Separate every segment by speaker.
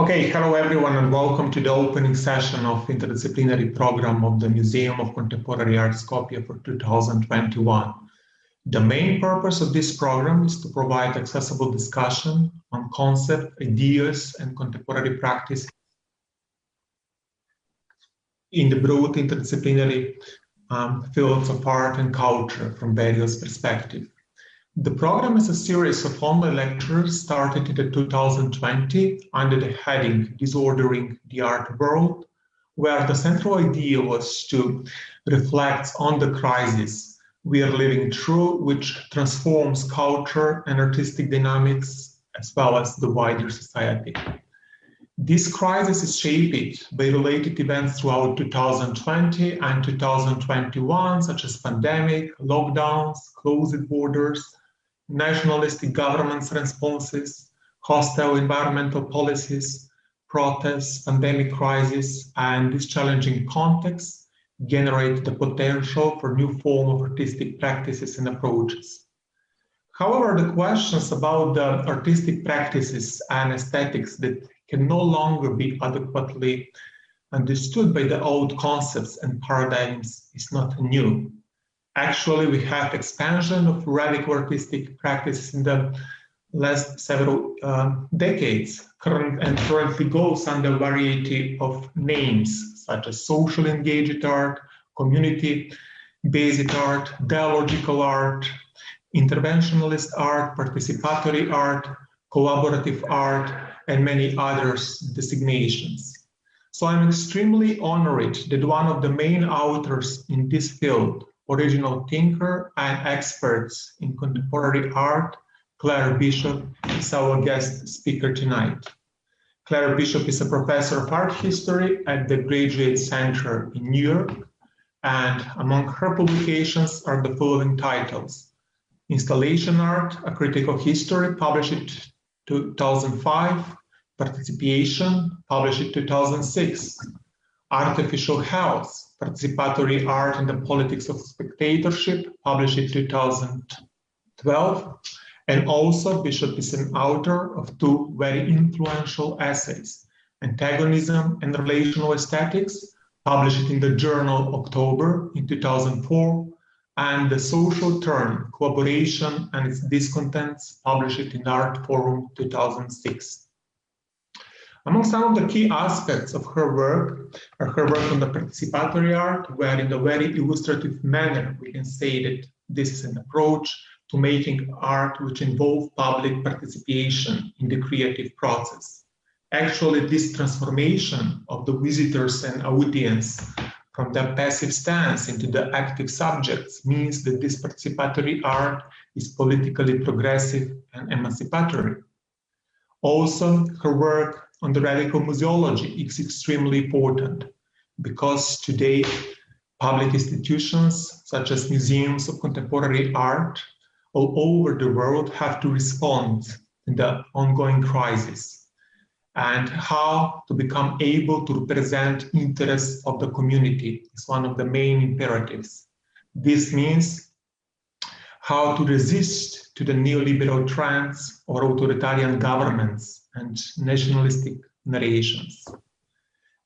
Speaker 1: Okay, hello everyone and welcome to the opening session of Interdisciplinary program of the Museum of Contemporary Art Skopje for 2021. The main purpose of this program is to provide accessible discussion on concepts, ideas, and contemporary practice in the broad interdisciplinary fields of art and culture from various perspectives. The program is a series of online lectures started in 2020 under the heading Disordering the Art World, where the central idea was to reflect on the crisis we are living through, which transforms culture and artistic dynamics as well as the wider society. This crisis is shaped by related events throughout 2020 and 2021, such as pandemic, lockdowns, closed borders, nationalistic governments' responses, hostile environmental policies, protests, pandemic crisis, and this challenging context generate the potential for new form of artistic practices and approaches. However, the questions about the artistic practices and aesthetics that can no longer be adequately understood by the old concepts and paradigms is not new. Actually, we have expansion of radical artistic practices in the last several decades, and currently goes under a variety of names, such as social engaged art, community-based art, dialogical art, interventionalist art, participatory art, collaborative art, and many others designations. So I'm extremely honored that one of the main authors in this field, original thinker and experts in contemporary art, Klera Bishop, is our guest speaker tonight. Klera Bishop is a professor of art history at the Graduate Center in New York, and among her publications are the following titles: Installation Art, A Critical History, published in 2005, Participation, published in 2006, Artificial Health, Participatory Art and the Politics of Spectatorship, published in 2012, and also Bishop is an author of two very influential essays, Antagonism and Relational Aesthetics, published in the journal October in 2004, and The Social Turn, Collaboration and its Discontents, published in Art Forum 2006. Among some of the key aspects of her work are her work on the participatory art, where in a very illustrative manner we can say that this is an approach to making art which involves public participation in the creative process. Actually, this transformation of the visitors and audience from the passive stance into the active subjects means that this participatory art is politically progressive and emancipatory. Also, her work on the radical museology is extremely important because today public institutions such as museums of contemporary art all over the world have to respond to the ongoing crisis and how to become able to represent interests of the community is one of the main imperatives. This means how to resist to the neoliberal trends or authoritarian governments and nationalistic narrations.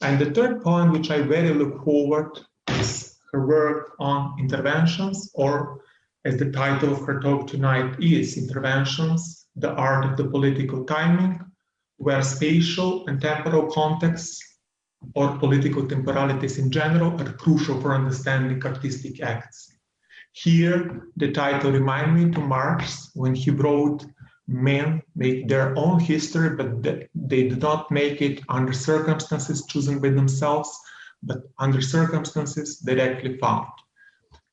Speaker 1: And the third point, which I very look forward, is her work on interventions, or as the title of her talk tonight is, Interventions, the Art of the Political Timing, where spatial and temporal contexts or political temporalities in general are crucial for understanding artistic acts. Here, the title reminds me to Marx when he wrote, men make their own history, but they do not make it under circumstances chosen by themselves, but under circumstances directly found.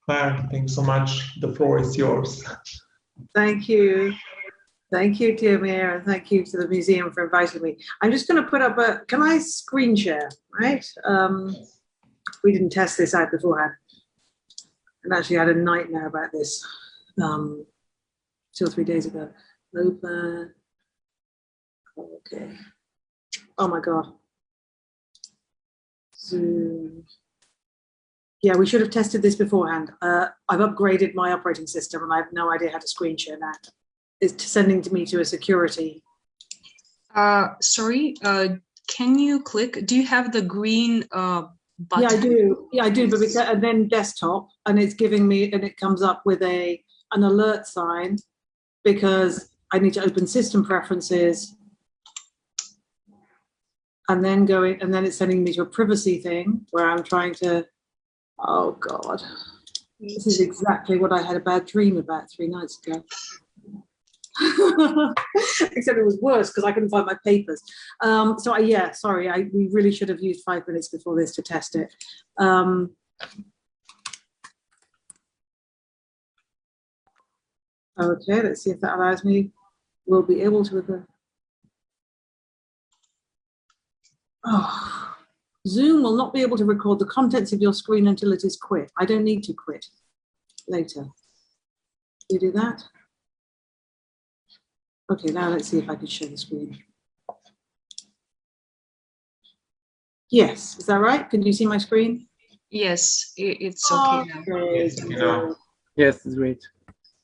Speaker 1: Claire, thanks so much. The floor is yours.
Speaker 2: Thank you. Thank you, dear Mayor, and thank you to the museum for inviting me. I'm just going to put up a, can I screen share, right? We didn't test this out beforehand. And actually I had a nightmare about this 2 or 3 days ago. Open. Okay. Oh my God. Zoom. Yeah, we should have tested this beforehand. I've upgraded my operating system and I have no idea how to screen share that. It's sending me to a security.
Speaker 3: Sorry, can you click? Do you have the green button?
Speaker 2: Yeah, I do. Yeah, I do. But and then desktop, and it's giving me, and it comes up with an alert sign because I need to open system preferences, and then it's sending me to a privacy thing where I'm trying to. Oh God, this is exactly what I had a bad dream about 3 nights ago. Except it was worse because I couldn't find my papers. We really should have used 5 minutes before this to test it. Okay, let's see if that allows me. We'll be able to. Zoom will not be able to record the contents of your screen until it is quit. I don't need to quit later. You do that? Okay, now let's see if I can share the screen. Yes, is that right? Can you see my screen?
Speaker 3: Yes, it's okay now.
Speaker 4: Yes, it's great.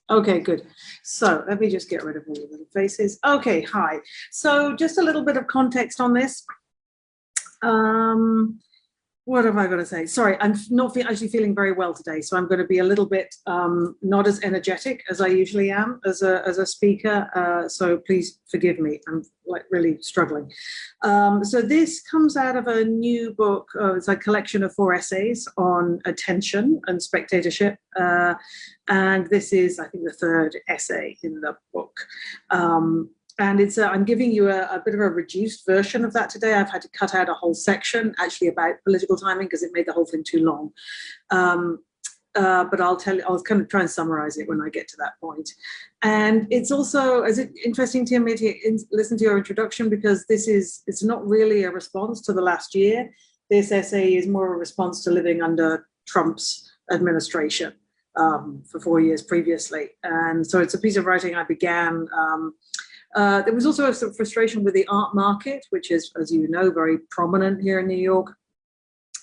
Speaker 2: Okay, good. So let me just get rid of all the little faces. Okay, hi. So just a little bit of context on this. What have I got to say? Sorry, I'm not actually feeling very well today, so I'm going to be a little bit not as energetic as I usually am as a speaker. So please forgive me. I'm really struggling. So this comes out of a new book. It's a collection of 4 essays on attention and spectatorship, and this is, I think, the 3rd essay in the book. And it's I'm giving you a bit of a reduced version of that today. I've had to cut out a whole section actually about political timing because it made the whole thing too long. But I'll kind of try and summarize it when I get to that point. And it's also interesting to me to listen to your introduction because it's not really a response to the last year. This essay is more a response to living under Trump's administration for 4 years previously. And so it's a piece of writing I began. There was also some frustration with the art market, which is, as you know, very prominent here in New York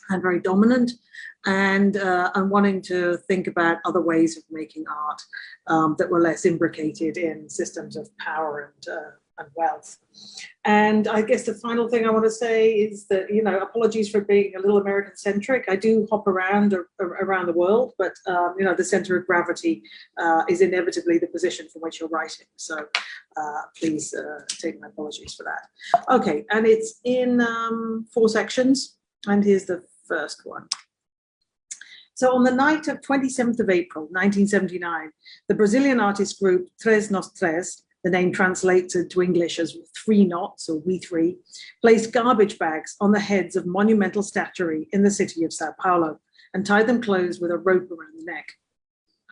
Speaker 2: and very dominant, and wanting to think about other ways of making art that were less imbricated in systems of power and wealth. And I guess the final thing I want to say is that, apologies for being a little American-centric. I do hop around the world, but, the center of gravity is inevitably the position from which you're writing. So please take my apologies for that. Okay, and it's in 4 sections, and here's the first one. So on the night of 27th of April, 1979, the Brazilian artist group Tres Nós Três, the name translates into English as 3 knots or we 3, placed garbage bags on the heads of monumental statuary in the city of Sao Paulo and tied them closed with a rope around the neck.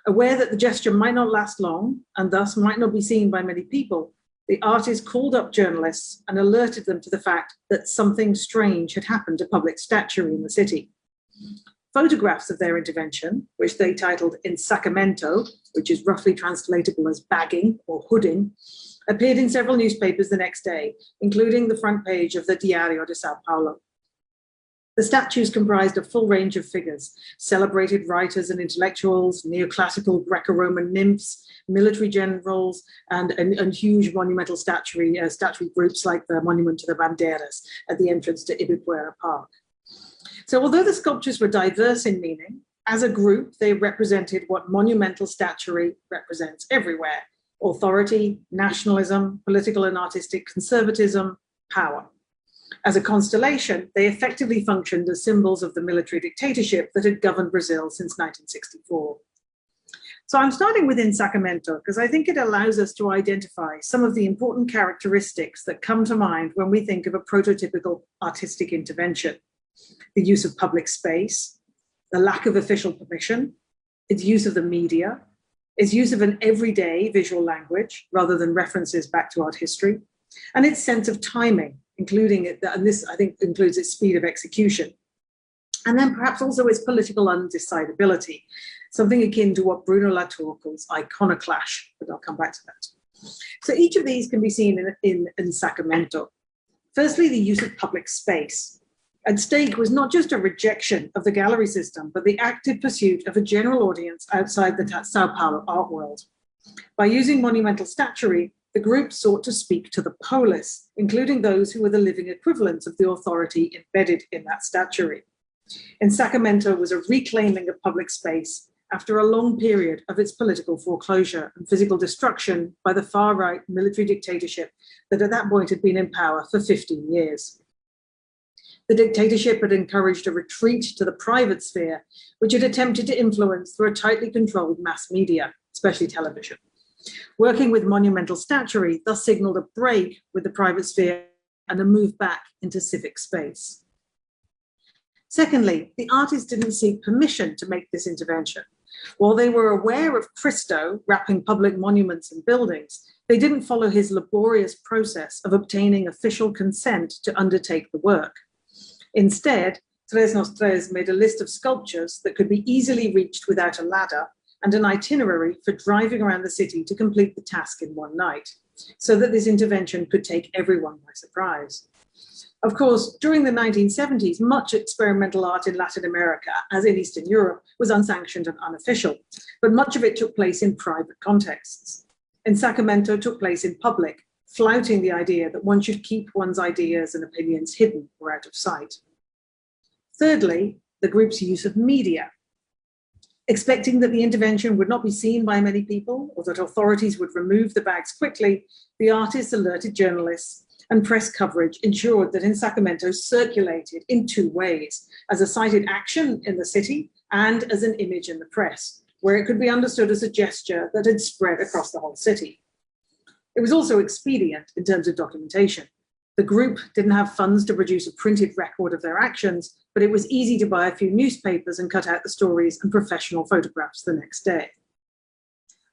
Speaker 2: Aware that the gesture might not last long and thus might not be seen by many people, the artist called up journalists and alerted them to the fact that something strange had happened to public statuary in the city. Photographs of their intervention, which they titled Ensacamento, which is roughly translatable as bagging or hooding, appeared in several newspapers the next day, including the front page of the Diário de Sao Paulo. The statues comprised a full range of figures, celebrated writers and intellectuals, neoclassical Greco-Roman nymphs, military generals, and huge monumental statuary groups like the Monument to the Bandeiras at the entrance to Ibirapuera Park. So although the sculptures were diverse in meaning, as a group, they represented what monumental statuary represents everywhere: authority, nationalism, political and artistic conservatism, power. As a constellation, they effectively functioned as symbols of the military dictatorship that had governed Brazil since 1964. So I'm starting with Ensacamento because I think it allows us to identify some of the important characteristics that come to mind when we think of a prototypical artistic intervention: the use of public space, the lack of official permission, its use of the media, its use of an everyday visual language rather than references back to art history, and its sense of timing, including it, and this I think includes its speed of execution. And then perhaps also its political undecidability, something akin to what Bruno Latour calls iconoclash, but I'll come back to that. So each of these can be seen in Ensacamento. Firstly, the use of public space. At stake was not just a rejection of the gallery system, but the active pursuit of a general audience outside the Sao Paulo art world. By using monumental statuary, the group sought to speak to the polis, including those who were the living equivalents of the authority embedded in that statuary. In Sacramento was a reclaiming of public space after a long period of its political foreclosure and physical destruction by the far-right military dictatorship that at that point had been in power for 15 years. The dictatorship had encouraged a retreat to the private sphere, which it attempted to influence through a tightly controlled mass media, especially television. Working with monumental statuary thus signaled a break with the private sphere and a move back into civic space. Secondly, the artists didn't seek permission to make this intervention. While they were aware of Christo wrapping public monuments and buildings, they didn't follow his laborious process of obtaining official consent to undertake the work. Instead, Tres Nos Tres made a list of sculptures that could be easily reached without a ladder and an itinerary for driving around the city to complete the task in one night, so that this intervention could take everyone by surprise. Of course, during the 1970s, much experimental art in Latin America, as in Eastern Europe, was unsanctioned and unofficial, but much of it took place in private contexts. In Sacramento, took place in public, flouting the idea that one should keep one's ideas and opinions hidden or out of sight. Thirdly, the group's use of media. Expecting that the intervention would not be seen by many people or that authorities would remove the bags quickly, the artists alerted journalists, and press coverage ensured that in Sacramento circulated in two ways, as a cited action in the city and as an image in the press, where it could be understood as a gesture that had spread across the whole city. It was also expedient in terms of documentation. The group didn't have funds to produce a printed record of their actions, but it was easy to buy a few newspapers and cut out the stories and professional photographs the next day.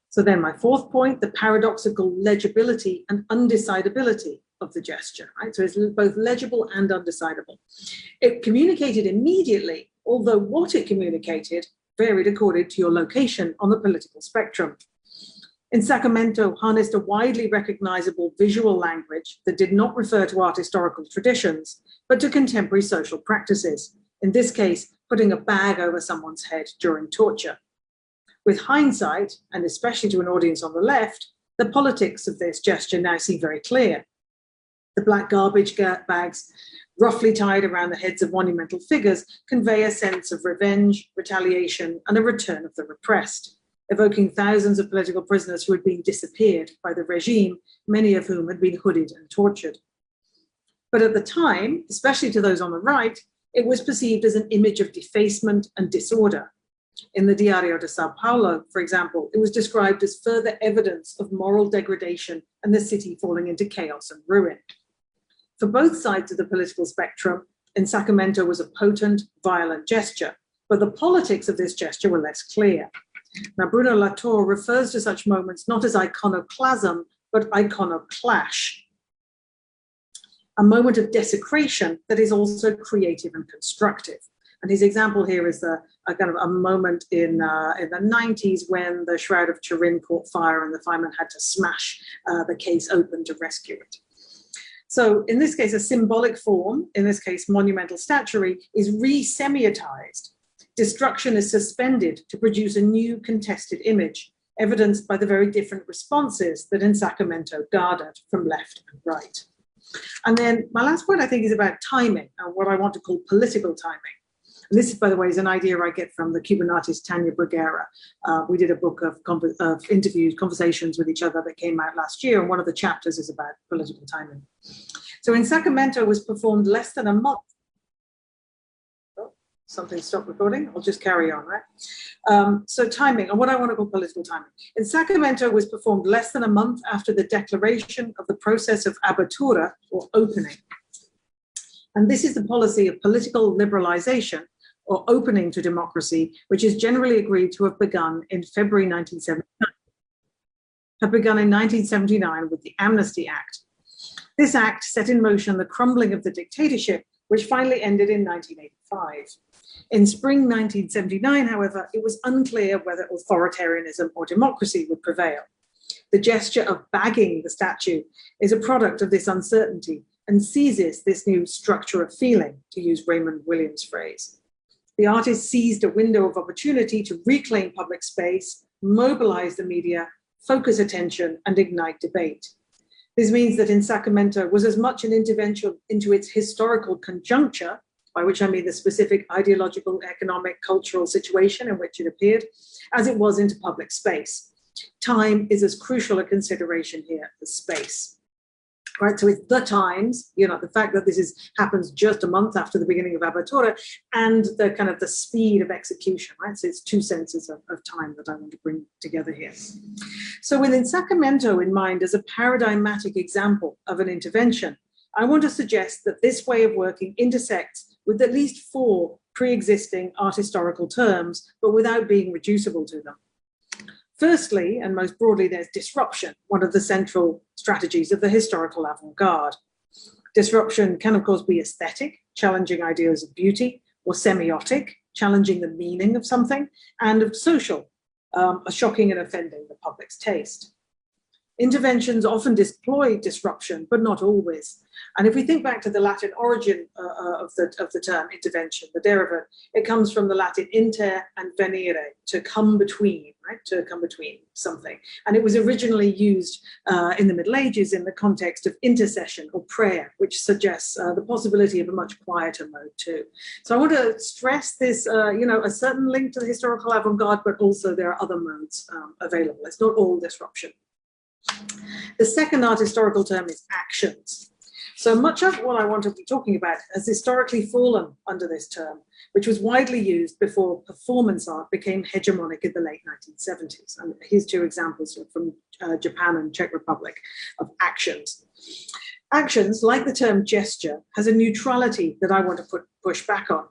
Speaker 2: So then my fourth point, the paradoxical legibility and undecidability of the gesture, right? So it's both legible and undecidable. It communicated immediately, although what it communicated varied according to your location on the political spectrum. In Sacramento, harnessed a widely recognizable visual language that did not refer to art historical traditions, but to contemporary social practices, in this case, putting a bag over someone's head during torture. With hindsight, and especially to an audience on the left, the politics of this gesture now seem very clear. The black garbage bags, roughly tied around the heads of monumental figures, convey a sense of revenge, retaliation, and a return of the repressed, evoking thousands of political prisoners who had been disappeared by the regime, many of whom had been hooded and tortured. But at the time, especially to those on the right, it was perceived as an image of defacement and disorder. In the Diario de Sao Paulo, for example, it was described as further evidence of moral degradation and the city falling into chaos and ruin. For both sides of the political spectrum, in Sacramento was a potent, violent gesture, but the politics of this gesture were less clear. Now, Bruno Latour refers to such moments not as iconoclasm, but iconoclash, a moment of desecration that is also creative and constructive. And his example here is a kind of a moment in the 90s when the Shroud of Turin caught fire and the firemen had to smash the case open to rescue it. So in this case, a symbolic form, in this case, monumental statuary, is re-semiotized. Destruction is suspended to produce a new contested image, evidenced by the very different responses that in Sacramento garnered from left and right. And then my last point, I think, is about timing, and what I want to call political timing. And this, by the way, is an idea I get from the Cuban artist Tania Bruguera. We did a book of interviews, conversations with each other that came out last year, and one of the chapters is about political timing. So in Sacramento was performed less than a month. Oh, something stopped recording. I'll just carry on, right? So timing, and what I want to call political timing. In Sacramento was performed less than a month after the declaration of the process of abertura, or opening. And this is the policy of political liberalization, or opening to democracy, which is generally agreed to have begun in February 1979, in 1979 with the Amnesty Act. This act set in motion the crumbling of the dictatorship, which finally ended in 1985. In spring 1979, however, it was unclear whether authoritarianism or democracy would prevail. The gesture of bagging the statue is a product of this uncertainty and seizes this new structure of feeling, to use Raymond Williams' phrase. The artist seized a window of opportunity to reclaim public space, mobilize the media, focus attention, and ignite debate. This means that in Sacramento was as much an intervention into its historical conjuncture, by which I mean the specific ideological, economic, cultural situation in which it appeared, as it was into public space. Time is as crucial a consideration here as space. Right, so it's the times, you know, the fact that this happens just a month after the beginning of Abertura, and the kind of the speed of execution, right? So it's two senses of time that I want to bring together here. So within Sacramento in mind as a paradigmatic example of an intervention, I want to suggest that this way of working intersects with at least 4 pre-existing art historical terms, but without being reducible to them. Firstly, and most broadly, there's disruption, one of the central strategies of the historical avant-garde. Disruption can, of course, be aesthetic, challenging ideas of beauty, or semiotic, challenging the meaning of something, and of social, shocking and offending the public's taste. Interventions often deploy disruption, but not always. And if we think back to the Latin origin of the term intervention, the derivative, it comes from the Latin inter and venire, to come between, right? To come between something. And it was originally used in the Middle Ages in the context of intercession or prayer, which suggests the possibility of a much quieter mode too. So I want to stress this, a certain link to the historical avant-garde, but also there are other modes available. It's not all disruption. The second art historical term is actions. So much of what I want to be talking about has historically fallen under this term, which was widely used before performance art became hegemonic in the late 1970s. And here's 2 examples from Japan and Czech Republic of actions. Actions, like the term gesture, has a neutrality that I want to push back on.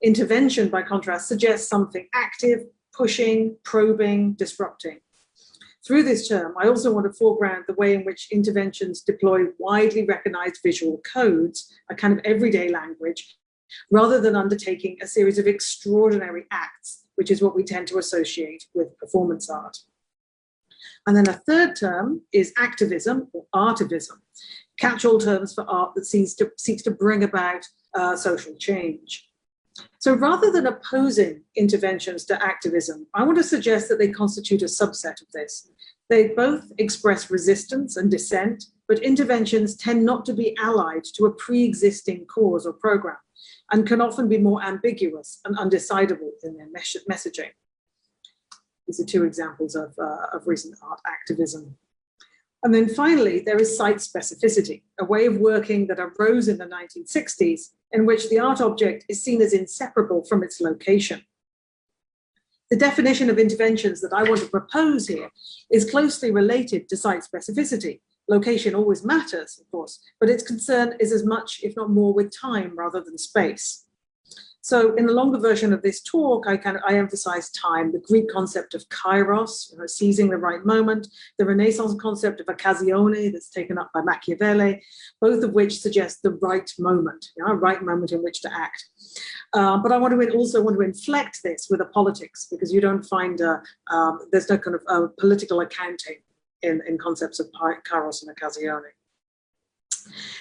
Speaker 2: Intervention, by contrast, suggests something active, pushing, probing, disrupting. Through this term, I also want to foreground the way in which interventions deploy widely recognized visual codes, a kind of everyday language, rather than undertaking a series of extraordinary acts, which is what we tend to associate with performance art. And then a third term is activism or artivism, catch-all terms for art that seeks to bring about social change. So rather than opposing interventions to activism, I want to suggest that they constitute a subset of this. They both express resistance and dissent, but interventions tend not to be allied to a pre-existing cause or program, and can often be more ambiguous and undecidable in their messaging. These are 2 examples of recent art activism. And then finally, there is site specificity, a way of working that arose in the 1960s in which the art object is seen as inseparable from its location. The definition of interventions that I want to propose here is closely related to site specificity. Location always matters, of course, but its concern is as much, if not more, with time rather than space. So in the longer version of this talk, I emphasize time, the Greek concept of kairos, seizing the right moment, the Renaissance concept of occasione that's taken up by Machiavelli, both of which suggest the right moment, a right moment in which to act. But I also want to inflect this with a politics, because you don't find, there's no kind of political accounting in concepts of kairos and occasione.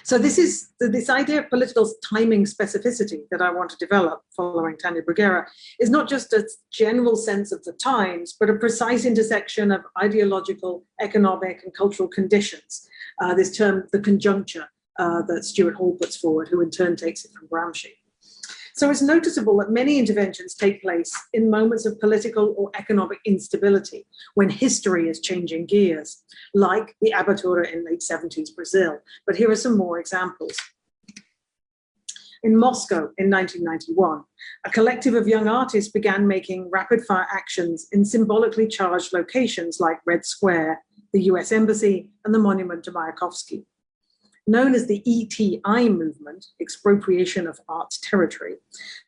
Speaker 2: So this idea of political timing specificity that I want to develop following Tania Bruguera is not just a general sense of the times, but a precise intersection of ideological, economic, and cultural conditions. This term, the conjuncture, that Stuart Hall puts forward, who in turn takes it from Gramsci. So it's noticeable that many interventions take place in moments of political or economic instability, when history is changing gears, like the Abertura in late 70s Brazil. But here are some more examples. In Moscow in 1991, a collective of young artists began making rapid-fire actions in symbolically charged locations like Red Square, the US Embassy, and the monument to Mayakovsky. Known as the ETI movement, Expropriation of Arts Territory,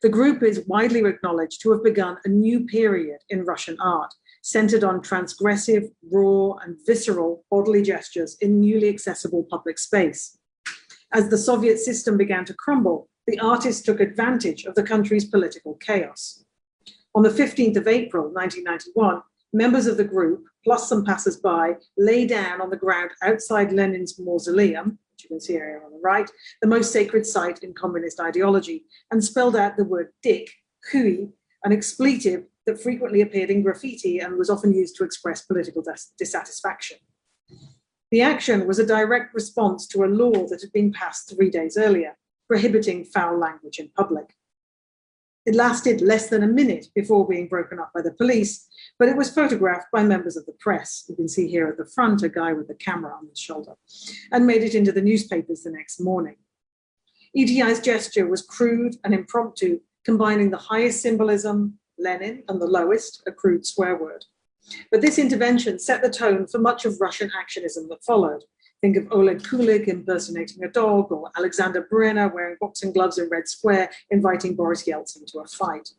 Speaker 2: the group is widely acknowledged to have begun a new period in Russian art, centered on transgressive, raw, and visceral bodily gestures in newly accessible public space. As the Soviet system began to crumble, the artists took advantage of the country's political chaos. On the 15th of April, 1991, members of the group, plus some passers-by, lay down on the ground outside Lenin's mausoleum, which you can see here on the right, the most sacred site in communist ideology, and spelled out the word dick, hui, an expletive that frequently appeared in graffiti and was often used to express political dissatisfaction. The action was a direct response to a law that had been passed 3 days earlier, prohibiting foul language in public. It lasted less than a minute before being broken up by the police, but it was photographed by members of the press. You can see here at the front a guy with a camera on his shoulder, and made it into the newspapers the next morning. EDI's gesture was crude and impromptu, combining the highest symbolism, Lenin, and the lowest, a crude swear word. But this intervention set the tone for much of Russian actionism that followed. Think of Oleg Kulik impersonating a dog, or Alexander Brenner wearing boxing gloves in Red Square, inviting Boris Yeltsin to a fight.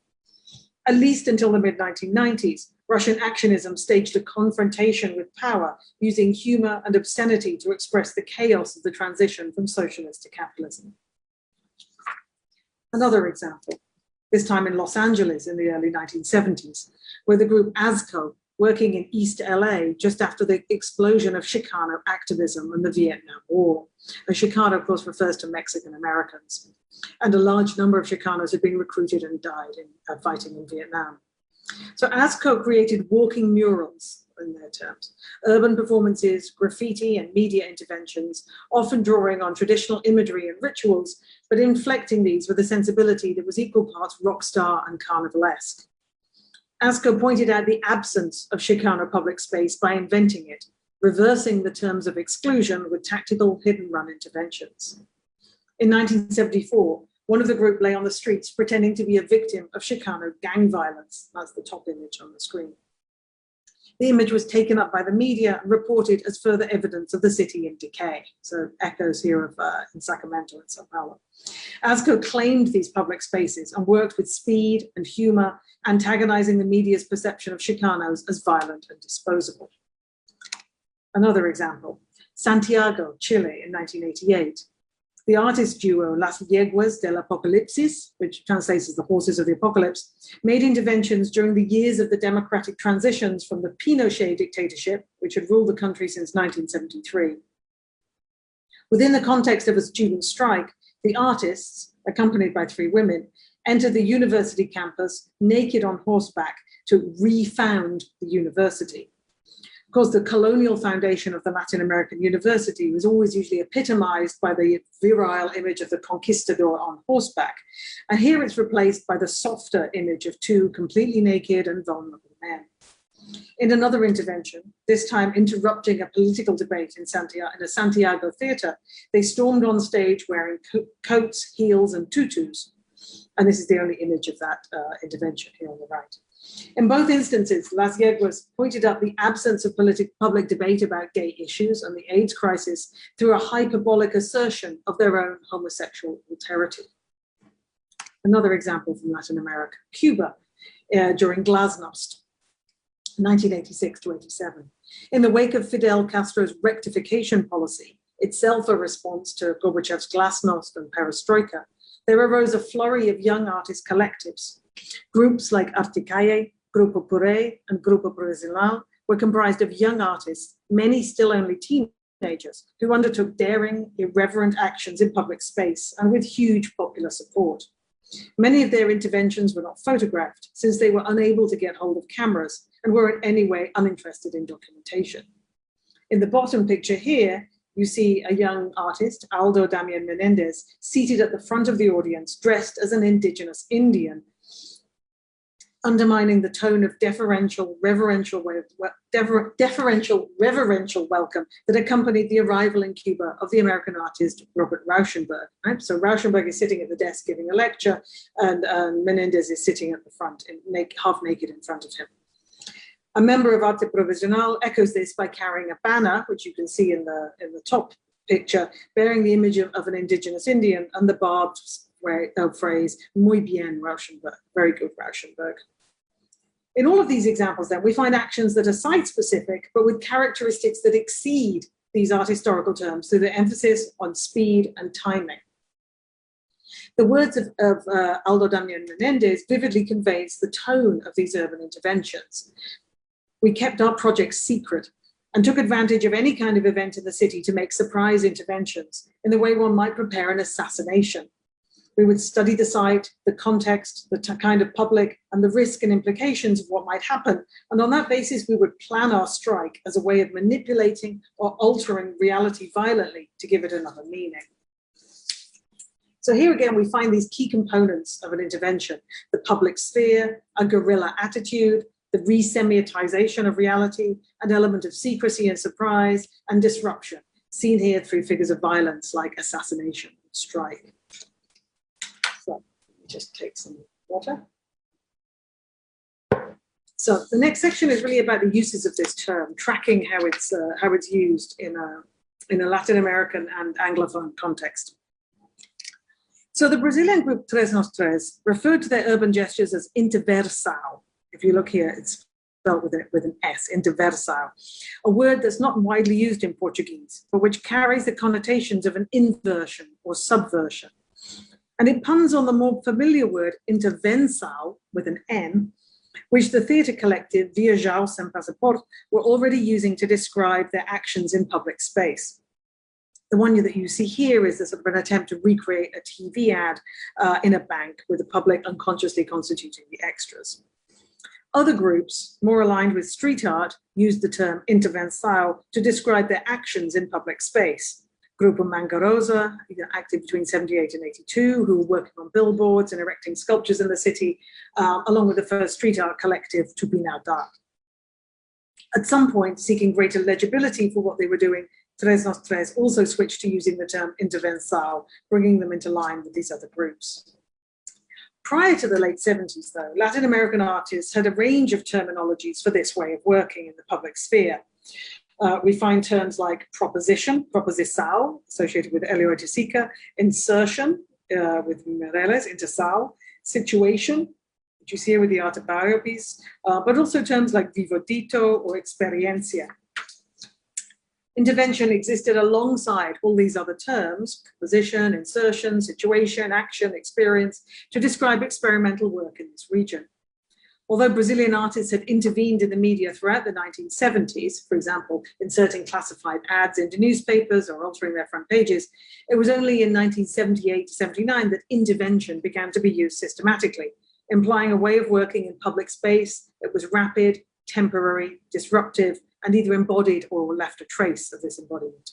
Speaker 2: At least until the mid-1990s, Russian actionism staged a confrontation with power, using humor and obscenity to express the chaos of the transition from socialist to capitalism. Another example, this time in Los Angeles in the early 1970s, where the group ASCO, working in East LA just after the explosion of Chicano activism and the Vietnam War. And Chicano, of course, refers to Mexican Americans. And a large number of Chicanos had been recruited and died in fighting in Vietnam. So ASCO created walking murals, in their terms, urban performances, graffiti and media interventions, often drawing on traditional imagery and rituals, but inflecting these with a sensibility that was equal parts rock star and carnivalesque. ASCO pointed out the absence of Chicano public space by inventing it, reversing the terms of exclusion with tactical hit-and-run interventions. In 1974, one of the group lay on the streets pretending to be a victim of Chicano gang violence. That's the top image on the screen. The image was taken up by the media and reported as further evidence of the city in decay. So echoes here of in Sacramento and Sao Paulo. ASCO claimed these public spaces and worked with speed and humor, antagonizing the media's perception of Chicanos as violent and disposable. Another example, Santiago, Chile in 1988. The artist duo Las Yeguas del Apocalipsis, which translates as the horses of the apocalypse, made interventions during the years of the democratic transitions from the Pinochet dictatorship, which had ruled the country since 1973. Within the context of a student strike, the artists, accompanied by 3 women, entered the university campus naked on horseback to refound the university. Of course, the colonial foundation of the Latin American university was always usually epitomized by the virile image of the conquistador on horseback. And here it's replaced by the softer image of 2 completely naked and vulnerable men. In another intervention, this time interrupting a political debate in a Santiago theater, they stormed on stage wearing coats, heels, and tutus. And this is the only image of that intervention here on the right. In both instances, Las Yeguas pointed out the absence of public debate about gay issues and the AIDS crisis through a hyperbolic assertion of their own homosexual alterity. Another example from Latin America, Cuba, during Glasnost, 1986 to 87. In the wake of Fidel Castro's rectification policy, itself a response to Gorbachev's Glasnost and Perestroika, there arose a flurry of young artist collectives. Groups like Articalle, Grupo Puré, and Grupo Provisional were comprised of young artists, many still only teenagers, who undertook daring, irreverent actions in public space and with huge popular support. Many of their interventions were not photographed, since they were unable to get hold of cameras and were in any way uninterested in documentation. In the bottom picture here, you see a young artist, Aldo Damian Menendez, seated at the front of the audience, dressed as an indigenous Indian, undermining the tone of deferential, reverential welcome that accompanied the arrival in Cuba of the American artist Robert Rauschenberg. Right? So Rauschenberg is sitting at the desk giving a lecture, and Menendez is sitting at the front, half naked in front of him. A member of Arte Provisional echoes this by carrying a banner, which you can see in the top picture, bearing the image of an indigenous Indian and the barbed phrase, muy bien, Rauschenberg, very good, Rauschenberg. In all of these examples, then, we find actions that are site-specific, but with characteristics that exceed these art historical terms through the emphasis on speed and timing. The words of Aldo Damian Menendez vividly conveys the tone of these urban interventions. We kept our projects secret and took advantage of any kind of event in the city to make surprise interventions in the way one might prepare an assassination. We would study the site, the context, the kind of public, and the risk and implications of what might happen. And on that basis, we would plan our strike as a way of manipulating or altering reality violently to give it another meaning. So here again, we find these key components of an intervention: the public sphere, a guerrilla attitude, the re-semiotization of reality, an element of secrecy and surprise, and disruption, seen here through figures of violence like assassination and strike. So let me just take some water. So the next section is really about the uses of this term, tracking how it's used in a Latin American and Anglophone context. So the Brazilian group Tres Nos Tres referred to their urban gestures as interversal. If you look here, it's spelled with an S, interversal, a word that's not widely used in Portuguese, but which carries the connotations of an inversion or subversion. And it puns on the more familiar word intervenção, with an N, which the theatre collective Viajão Sem Passaporte were already using to describe their actions in public space. The one that you see here is sort of an attempt to recreate a TV ad in a bank with the public unconsciously constituting the extras. Other groups, more aligned with street art, used the term intervenção to describe their actions in public space. Grupo Manga Rosa, active between 78 and 82, who were working on billboards and erecting sculptures in the city, along with the first street art collective, Tupinambá. At some point, seeking greater legibility for what they were doing, Tres Nos Tres also switched to using the term intervenção, bringing them into line with these other groups. Prior to the late 70s, though, Latin American artists had a range of terminologies for this way of working in the public sphere. We find terms like proposition, proposição, associated with Elio Oiticica, insertion, with Mireles, intersal, situation, which you see here with the art of barrio piece, but also terms like vivodito or experiencia. Intervention existed alongside all these other terms, proposition, insertion, situation, action, experience, to describe experimental work in this region. Although Brazilian artists had intervened in the media throughout the 1970s, for example, inserting classified ads into newspapers or altering their front pages, it was only in 1978 to 79 that intervention began to be used systematically, implying a way of working in public space that was rapid, temporary, disruptive, and either embodied or left a trace of this embodiment.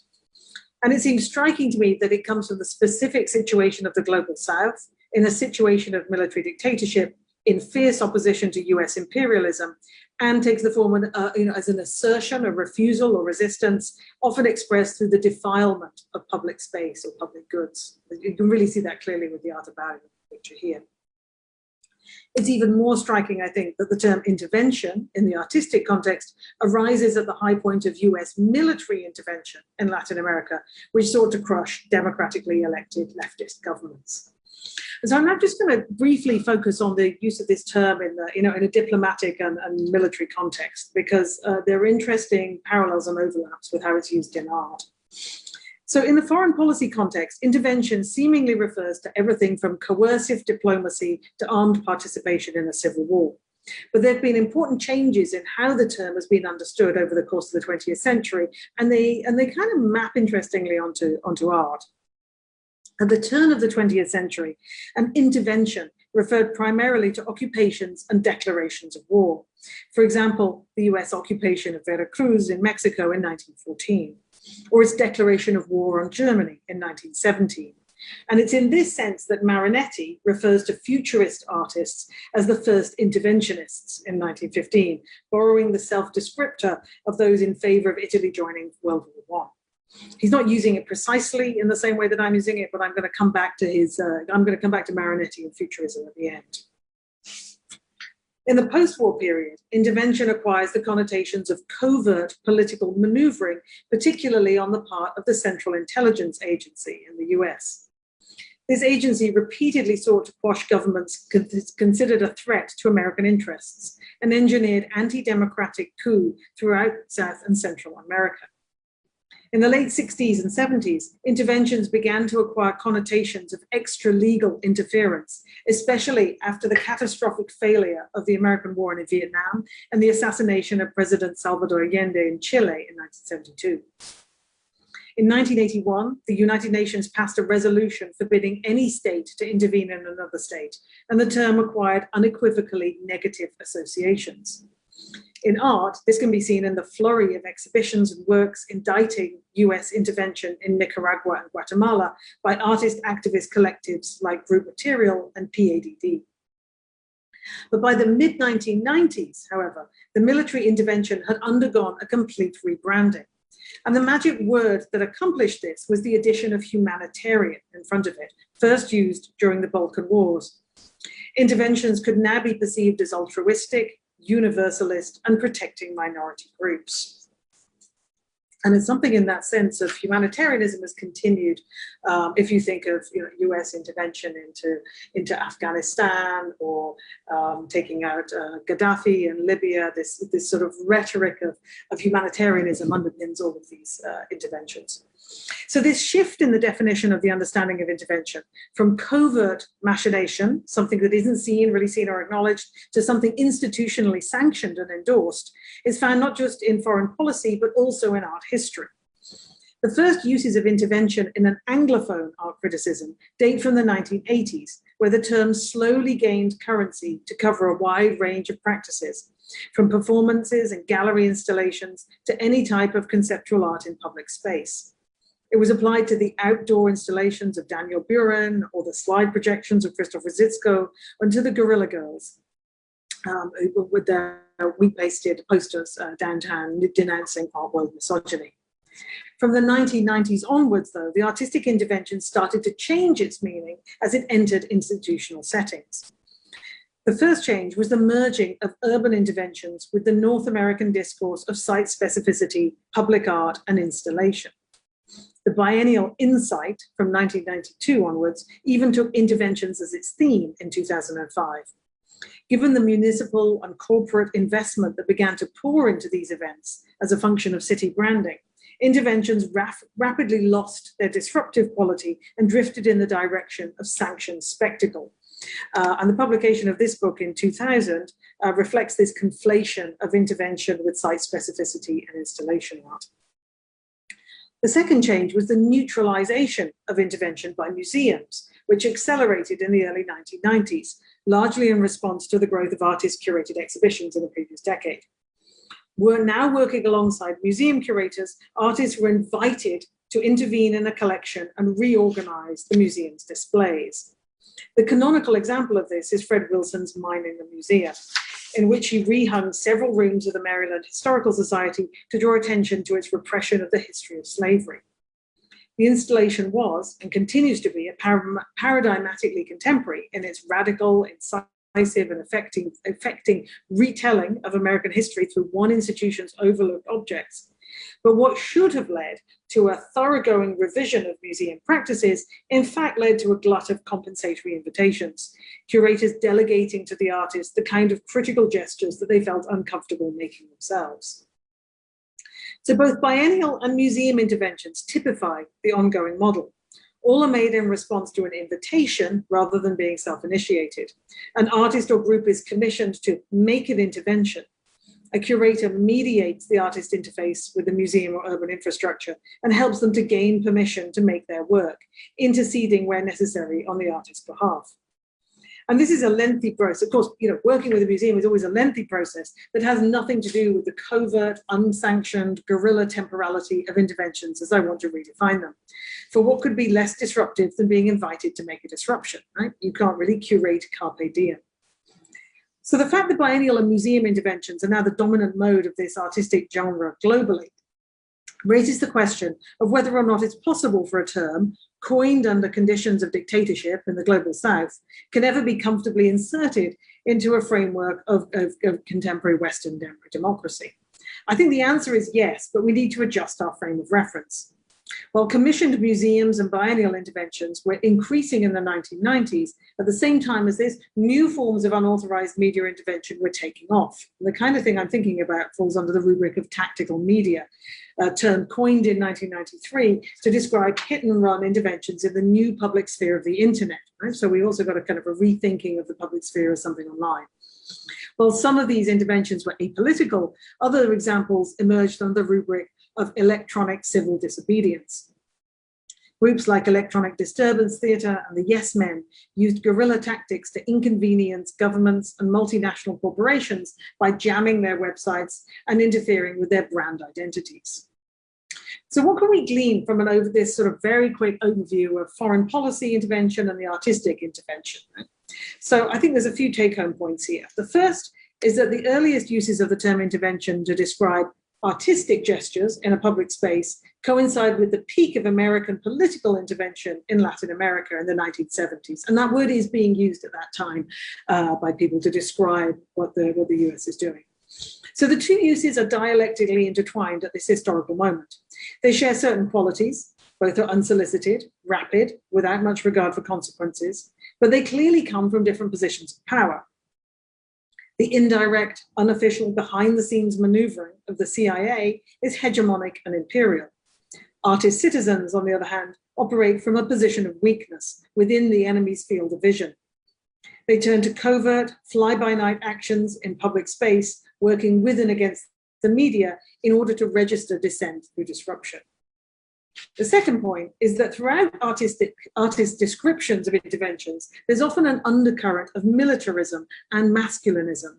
Speaker 2: And it seems striking to me that it comes from the specific situation of the global South, in a situation of military dictatorship, in fierce opposition to US imperialism, and takes the form as an assertion, a refusal or resistance, often expressed through the defilement of public space or public goods. You can really see that clearly with the art of barrio picture here. It's even more striking, I think, that the term intervention in the artistic context arises at the high point of US military intervention in Latin America, which sought to crush democratically elected leftist governments. And so I'm now just going to briefly focus on the use of this term in a diplomatic and military context, because there are interesting parallels and overlaps with how it's used in art. So in the foreign policy context, intervention seemingly refers to everything from coercive diplomacy to armed participation in a civil war. But there have been important changes in how the term has been understood over the course of the 20th century, and they kind of map interestingly onto art. At the turn of the 20th century, an intervention referred primarily to occupations and declarations of war. For example, the US occupation of Veracruz in Mexico in 1914. Or its declaration of war on Germany in 1917. And it's in this sense that Marinetti refers to futurist artists as the first interventionists in 1915, borrowing the self-descriptor of those in favor of Italy joining World War I. He's not using it precisely in the same way that I'm using it, but I'm going to come back to Marinetti and futurism at the end. In the post-war period, intervention acquires the connotations of covert political maneuvering, particularly on the part of the Central Intelligence Agency in the US. This agency repeatedly sought to quash governments considered a threat to American interests and engineered anti-democratic coup throughout South and Central America. In the late 60s and 70s, interventions began to acquire connotations of extra-legal interference, especially after the catastrophic failure of the American war in Vietnam and the assassination of President Salvador Allende in Chile in 1972. In 1981, the United Nations passed a resolution forbidding any state to intervene in another state, and the term acquired unequivocally negative associations. In art, this can be seen in the flurry of exhibitions and works indicting US intervention in Nicaragua and Guatemala by artist-activist collectives like Group Material and PADD. But by the mid-1990s, however, the military intervention had undergone a complete rebranding. And the magic word that accomplished this was the addition of humanitarian in front of it, first used during the Balkan Wars. Interventions could now be perceived as altruistic, universalist, and protecting minority groups. And it's something in that sense of humanitarianism has continued. If you think of US intervention into Afghanistan or taking out Gaddafi in Libya, this sort of rhetoric of humanitarianism underpins all of these interventions. So this shift in the definition of the understanding of intervention from covert machination, something that isn't really seen or acknowledged, to something institutionally sanctioned and endorsed, is found not just in foreign policy, but also in art history. The first uses of intervention in an Anglophone art criticism date from the 1980s, where the term slowly gained currency to cover a wide range of practices, from performances and gallery installations to any type of conceptual art in public space. It was applied to the outdoor installations of Daniel Buren or the slide projections of Christopher Zitsko, and to the Guerrilla Girls with their wheat-pasted posters downtown denouncing art world misogyny. From the 1990s onwards, though, the artistic intervention started to change its meaning as it entered institutional settings. The first change was the merging of urban interventions with the North American discourse of site specificity, public art, and installation. The biennial Insight from 1992 onwards even took interventions as its theme in 2005. Given the municipal and corporate investment that began to pour into these events as a function of city branding, interventions rapidly lost their disruptive quality and drifted in the direction of sanctioned spectacle. And the publication of this book in 2000 reflects this conflation of intervention with site specificity and installation art. The second change was the neutralization of intervention by museums, which accelerated in the early 1990s, largely in response to the growth of artist-curated exhibitions in the previous decade. We're now working alongside museum curators. Artists were invited to intervene in a collection and reorganize the museum's displays. The canonical example of this is Fred Wilson's Mine in the Museum, in which he rehung several rooms of the Maryland Historical Society to draw attention to its repression of the history of slavery. The installation was, and continues to be, paradigmatically contemporary in its radical, incisive, and affecting retelling of American history through one institution's overlooked objects. But what should have led to a thoroughgoing revision of museum practices, in fact led to a glut of compensatory invitations, curators delegating to the artists the kind of critical gestures that they felt uncomfortable making themselves. So both biennial and museum interventions typify the ongoing model. All are made in response to an invitation rather than being self-initiated. An artist or group is commissioned to make an intervention. A curator mediates the artist interface with the museum or urban infrastructure and helps them to gain permission to make their work, interceding where necessary on the artist's behalf. And this is a lengthy process. Of course, working with a museum is always a lengthy process that has nothing to do with the covert, unsanctioned, guerrilla temporality of interventions as I want to redefine them. For what could be less disruptive than being invited to make a disruption, right? You can't really curate carpe diem. So the fact that biennial and museum interventions are now the dominant mode of this artistic genre globally raises the question of whether or not it's possible for a term coined under conditions of dictatorship in the global south can ever be comfortably inserted into a framework of contemporary Western democracy. I think the answer is yes, but we need to adjust our frame of reference. While commissioned museums and biennial interventions were increasing in the 1990s, at the same time as this, new forms of unauthorized media intervention were taking off. And the kind of thing I'm thinking about falls under the rubric of tactical media, a term coined in 1993 to describe hit-and-run interventions in the new public sphere of the internet. Right? So we also got a kind of a rethinking of the public sphere as something online. While some of these interventions were apolitical, other examples emerged under the rubric of electronic civil disobedience. Groups like Electronic Disturbance Theatre and the Yes Men used guerrilla tactics to inconvenience governments and multinational corporations by jamming their websites and interfering with their brand identities. So what can we glean from this sort of very quick overview of foreign policy intervention and the artistic intervention? Right? So I think there's a few take-home points here. The first is that the earliest uses of the term intervention to describe artistic gestures in a public space coincide with the peak of American political intervention in Latin America in the 1970s. And that word is being used at that time by people to describe what the US is doing. So the two uses are dialectically intertwined at this historical moment. They share certain qualities, both are unsolicited, rapid, without much regard for consequences, but they clearly come from different positions of power. The indirect, unofficial, behind-the-scenes maneuvering of the CIA is hegemonic and imperial. Artist citizens, on the other hand, operate from a position of weakness within the enemy's field of vision. They turn to covert, fly-by-night actions in public space, working with and against the media in order to register dissent through disruption. The second point is that throughout artist descriptions of interventions, there's often an undercurrent of militarism and masculinism.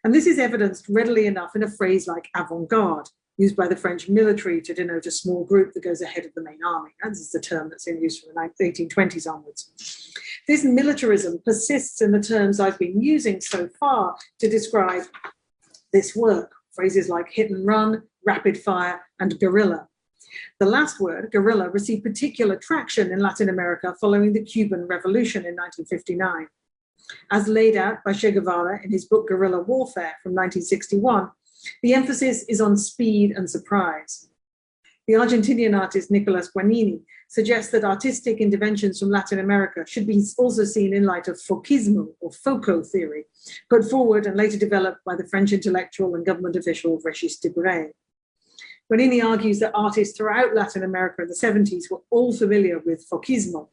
Speaker 2: And this is evidenced readily enough in a phrase like avant-garde, used by the French military to denote a small group that goes ahead of the main army. And this is the term that's in use from the 1820s onwards. This militarism persists in the terms I've been using so far to describe this work, phrases like hit and run, rapid fire, and guerrilla. The last word, guerrilla, received particular traction in Latin America following the Cuban Revolution in 1959. As laid out by Che Guevara in his book Guerrilla Warfare from 1961, the emphasis is on speed and surprise. The Argentinian artist Nicolas Guagnini suggests that artistic interventions from Latin America should be also seen in light of focismo or FOCO theory, put forward and later developed by the French intellectual and government official Régis Debray. Guagnini argues that artists throughout Latin America in the 70s were all familiar with focismo,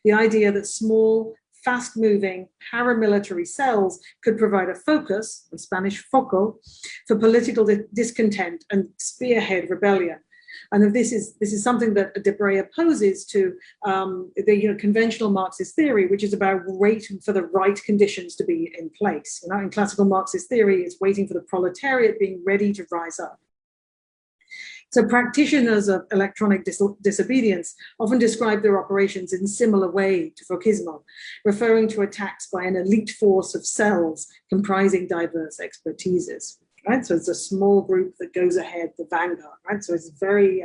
Speaker 2: the idea that small, fast-moving paramilitary cells could provide a focus, in Spanish foco, for political discontent and spearhead rebellion. And this is something that Debray opposes to the conventional Marxist theory, which is about waiting for the right conditions to be in place. In classical Marxist theory, it's waiting for the proletariat being ready to rise up. So practitioners of electronic disobedience often describe their operations in a similar way to focismo, referring to attacks by an elite force of cells comprising diverse expertises. Right, so it's a small group that goes ahead, the vanguard. Right, so it's very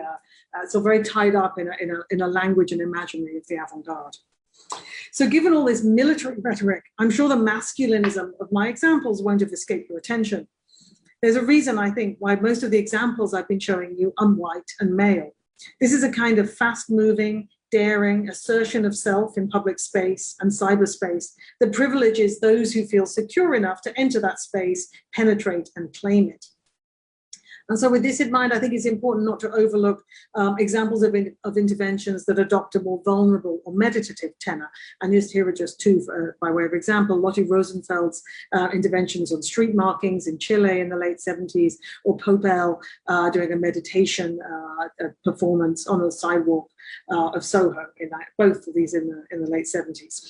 Speaker 2: tied up in a language and imaginary of the avant-garde. So, given all this military rhetoric, I'm sure the masculinism of my examples won't have escaped your attention. There's a reason, I think, why most of the examples I've been showing you are white and male. This is a kind of fast-moving, daring assertion of self in public space and cyberspace that privileges those who feel secure enough to enter that space, penetrate, and claim it. And so with this in mind, I think it's important not to overlook examples of interventions that adopt a more vulnerable or meditative tenor. And here are just two by way of example: Lotte Rosenfeld's interventions on street markings in Chile in the late 70s, or Popel doing a meditation performance on the sidewalk of Soho, both of these in the late 70s.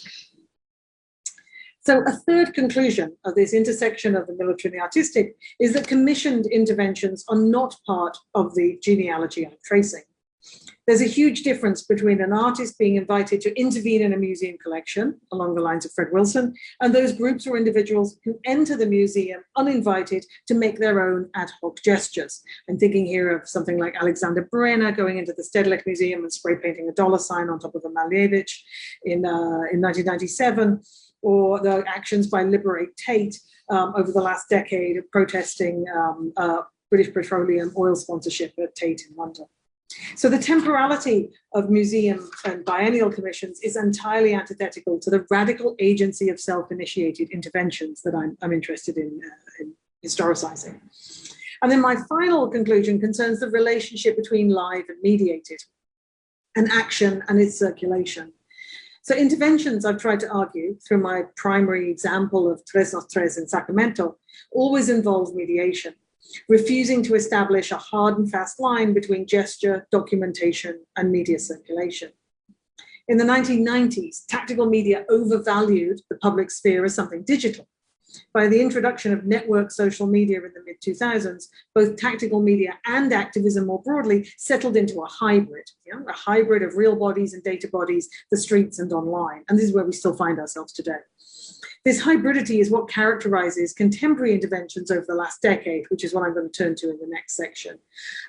Speaker 2: So a third conclusion of this intersection of the military and the artistic is that commissioned interventions are not part of the genealogy I'm tracing. There's a huge difference between an artist being invited to intervene in a museum collection, along the lines of Fred Wilson, and those groups or individuals who enter the museum uninvited to make their own ad hoc gestures. I'm thinking here of something like Alexander Brenner going into the Stedelijk Museum and spray painting a dollar sign on top of a Malevich in 1997. Or the actions by Liberate Tate over the last decade of protesting British petroleum oil sponsorship at Tate in London. So the temporality of museum and biennial commissions is entirely antithetical to the radical agency of self-initiated interventions that I'm interested in historicizing. And then my final conclusion concerns the relationship between live and mediated, and action and its circulation. So interventions, I've tried to argue through my primary example of Tres Nos Tres in Sacramento, always involve mediation. refusing to establish a hard and fast line between gesture, documentation, and media circulation. In the 1990s, tactical media overvalued the public sphere as something digital. By the introduction of network social media in the mid-2000s, both tactical media and activism more broadly settled into a hybrid of real bodies and data bodies, the streets and online. And this is where we still find ourselves today. This hybridity is what characterizes contemporary interventions over the last decade, which is what I'm going to turn to in the next section.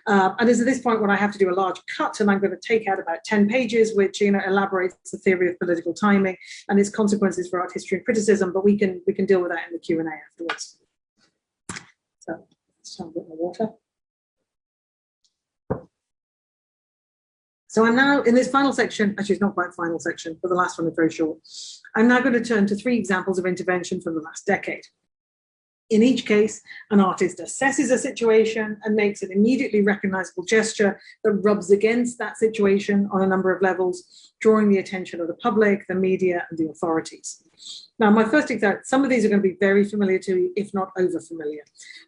Speaker 2: And it's at this point when I have to do a large cut, and I'm going to take out about 10 pages, which elaborates the theory of political timing and its consequences for art history and criticism, but we can deal with that in the Q&A afterwards. So let's have a bit more water. So I'm now in this final section, actually it's not quite final section, but the last one is very short. I'm now going to turn to 3 examples of intervention from the last decade. In each case, an artist assesses a situation and makes an immediately recognizable gesture that rubs against that situation on a number of levels, drawing the attention of the public, the media, and the authorities. Now, my first example, some of these are going to be very familiar to you, if not over familiar.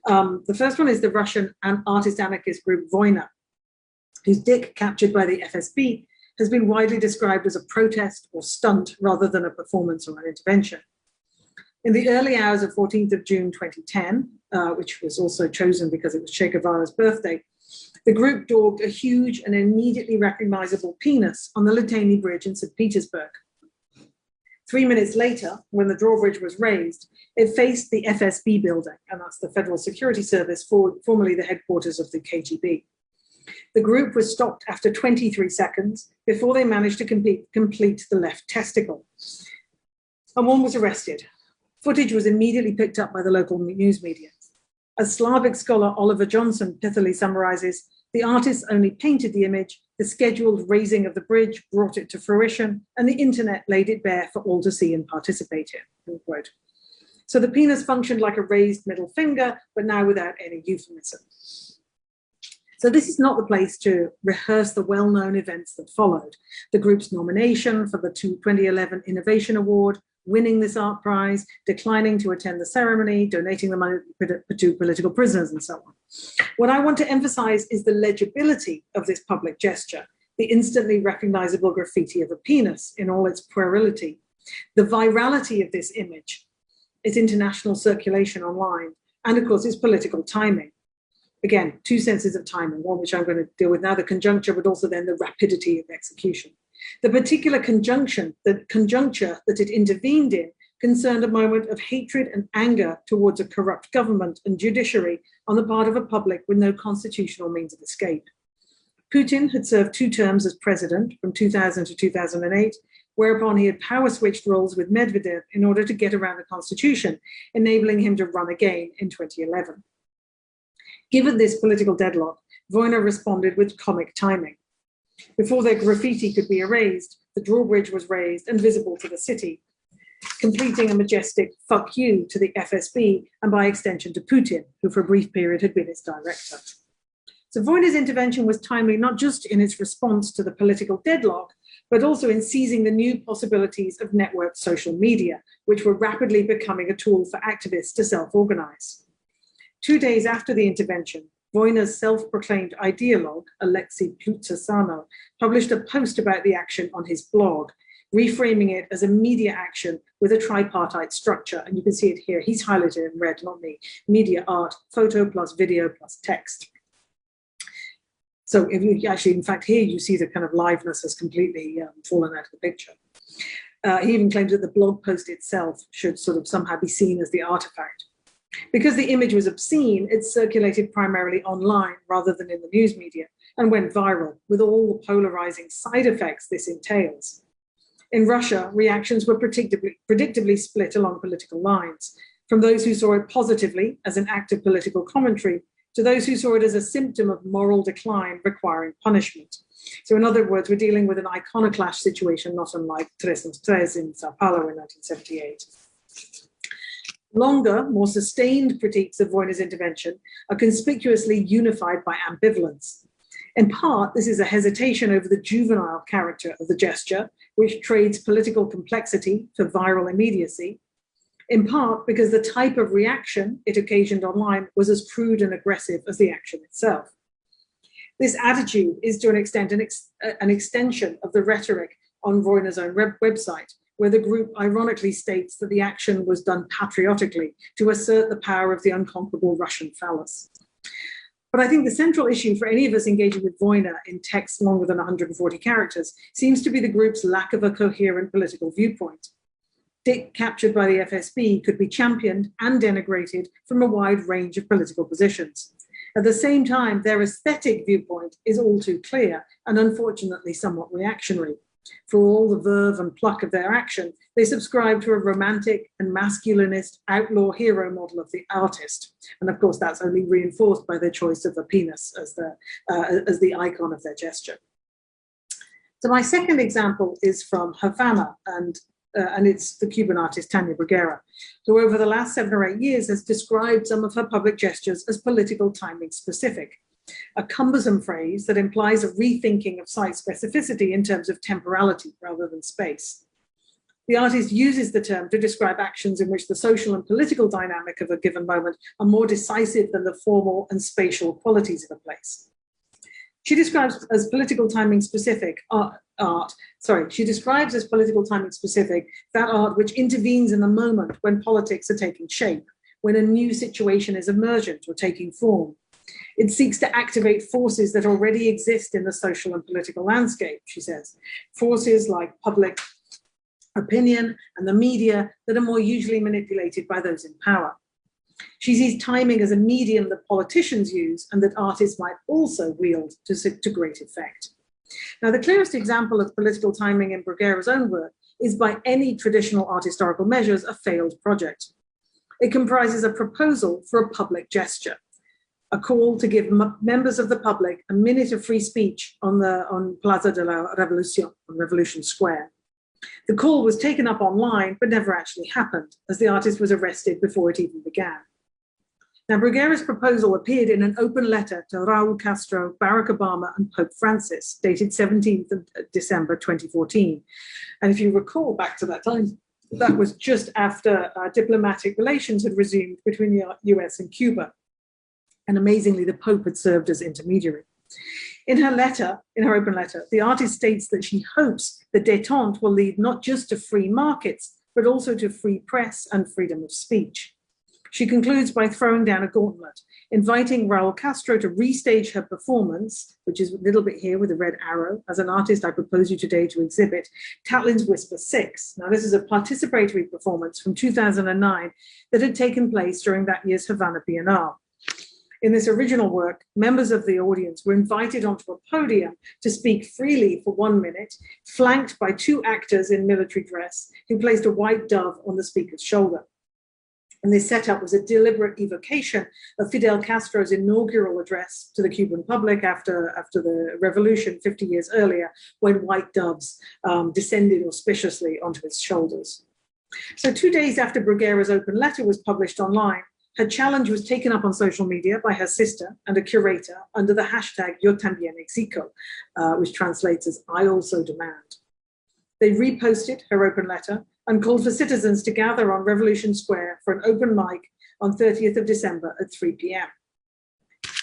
Speaker 2: The first one is the Russian artist anarchist group Vojna, whose Dick, captured by the FSB, has been widely described as a protest or stunt rather than a performance or an intervention. In the early hours of 14th of June 2010, which was also chosen because it was Che Guevara's birthday, the group daubed a huge and immediately recognizable penis on the Litani Bridge in St. Petersburg. 3 minutes later, when the drawbridge was raised, it faced the FSB building, and that's the Federal Security Service, formerly the headquarters of the KGB. The group was stopped after 23 seconds before they managed to complete the left testicle. And one was arrested. Footage was immediately picked up by the local news media. As Slavic scholar Oliver Johnson pithily summarizes, the artists only painted the image, the scheduled raising of the bridge brought it to fruition, and the internet laid it bare for all to see and participate in, end quote. So the penis functioned like a raised middle finger, but now without any euphemism. So this is not the place to rehearse the well-known events that followed. The group's nomination for the 2011 Innovation Award, winning this art prize, declining to attend the ceremony, donating the money to political prisoners, and so on. What I want to emphasize is the legibility of this public gesture, the instantly recognizable graffiti of a penis in all its puerility, the virality of this image, its international circulation online, and of course its political timing. Again, 2 senses of timing, one which I'm going to deal with now, the conjuncture, but also then the rapidity of execution. The particular conjuncture that it intervened in concerned a moment of hatred and anger towards a corrupt government and judiciary on the part of a public with no constitutional means of escape. Putin had served 2 terms as president from 2000 to 2008, whereupon he had power switched roles with Medvedev in order to get around the constitution, enabling him to run again in 2011. Given this political deadlock, Vojna responded with comic timing. Before their graffiti could be erased, the drawbridge was raised and visible to the city, completing a majestic fuck you to the FSB and by extension to Putin, who for a brief period had been its director. So Vojna's intervention was timely not just in its response to the political deadlock, but also in seizing the new possibilities of networked social media, which were rapidly becoming a tool for activists to self-organize. 2 days after the intervention, Vojna's self-proclaimed ideologue, Alexei Plutsasano, published a post about the action on his blog, reframing it as a media action with a tripartite structure. And you can see it here. He's highlighted in red, not me. Media, art, photo plus video plus text. So if you actually, in fact, here you see the kind of liveness has completely fallen out of the picture. He even claims that the blog post itself should sort of somehow be seen as the artifact. Because the image was obscene, it circulated primarily online rather than in the news media and went viral with all the polarizing side effects this entails. In Russia, reactions were predictably split along political lines, from those who saw it positively as an act of political commentary to those who saw it as a symptom of moral decline requiring punishment. So in other words, we're dealing with an iconoclash situation not unlike Tres and Tres in Sao Paulo in 1978. Longer, more sustained critiques of Vojna's intervention are conspicuously unified by ambivalence. In part, this is a hesitation over the juvenile character of the gesture, which trades political complexity for viral immediacy, in part because the type of reaction it occasioned online was as crude and aggressive as the action itself. This attitude is to an extent an extension of the rhetoric on Vojna's own website, where the group ironically states that the action was done patriotically to assert the power of the unconquerable Russian phallus. But I think the central issue for any of us engaging with Vojna in text longer than 140 characters seems to be the group's lack of a coherent political viewpoint. Dick, captured by the FSB, could be championed and denigrated from a wide range of political positions. At the same time, their aesthetic viewpoint is all too clear and unfortunately somewhat reactionary. For all the verve and pluck of their action, they subscribe to a romantic and masculinist outlaw hero model of the artist. And of course, that's only reinforced by their choice of a penis as the icon of their gesture. So my second example is from Havana, and it's the Cuban artist Tania Bruguera, who over the last 7 or 8 years has described some of her public gestures as political timing specific, a cumbersome phrase that implies a rethinking of site specificity in terms of temporality rather than space. The artist uses the term to describe actions in which the social and political dynamic of a given moment are more decisive than the formal and spatial qualities of a place. She describes as political timing specific she describes as political timing specific that art which intervenes in the moment when politics are taking shape, when a new situation is emergent or taking form. It seeks to activate forces that already exist in the social and political landscape, she says. Forces like public opinion and the media that are more usually manipulated by those in power. She sees timing as a medium that politicians use and that artists might also wield to great effect. Now, the clearest example of political timing in Bruguera's own work is by any traditional art historical measures a failed project. It comprises a proposal for a public gesture, a call to give members of the public a minute of free speech on Plaza de la Revolución, on Revolution Square. The call was taken up online, but never actually happened, as the artist was arrested before it even began. Now, Bruguera's proposal appeared in an open letter to Raúl Castro, Barack Obama, and Pope Francis, dated 17th of December 2014. And if you recall back to that time, that was just after diplomatic relations had resumed between the US and Cuba. And amazingly, the Pope had served as intermediary. In her open letter, the artist states that she hopes the détente will lead not just to free markets, but also to free press and freedom of speech. She concludes by throwing down a gauntlet, inviting Raúl Castro to restage her performance, which is a little bit here with a red arrow. As an artist, I propose you today to exhibit Tatlin's Whisper 6. Now, this is a participatory performance from 2009 that had taken place during that year's Havana Biennale. In this original work, members of the audience were invited onto a podium to speak freely for 1 minute, flanked by 2 actors in military dress who placed a white dove on the speaker's shoulder. And this setup was a deliberate evocation of Fidel Castro's inaugural address to the Cuban public after the revolution 50 years earlier, when white doves descended auspiciously onto his shoulders. So 2 days after Bruguera's open letter was published online, her challenge was taken up on social media by her sister and a curator under the hashtag Yo También Exijo, which translates as I also demand. They reposted her open letter and called for citizens to gather on Revolution Square for an open mic on 30th of December at 3 p.m.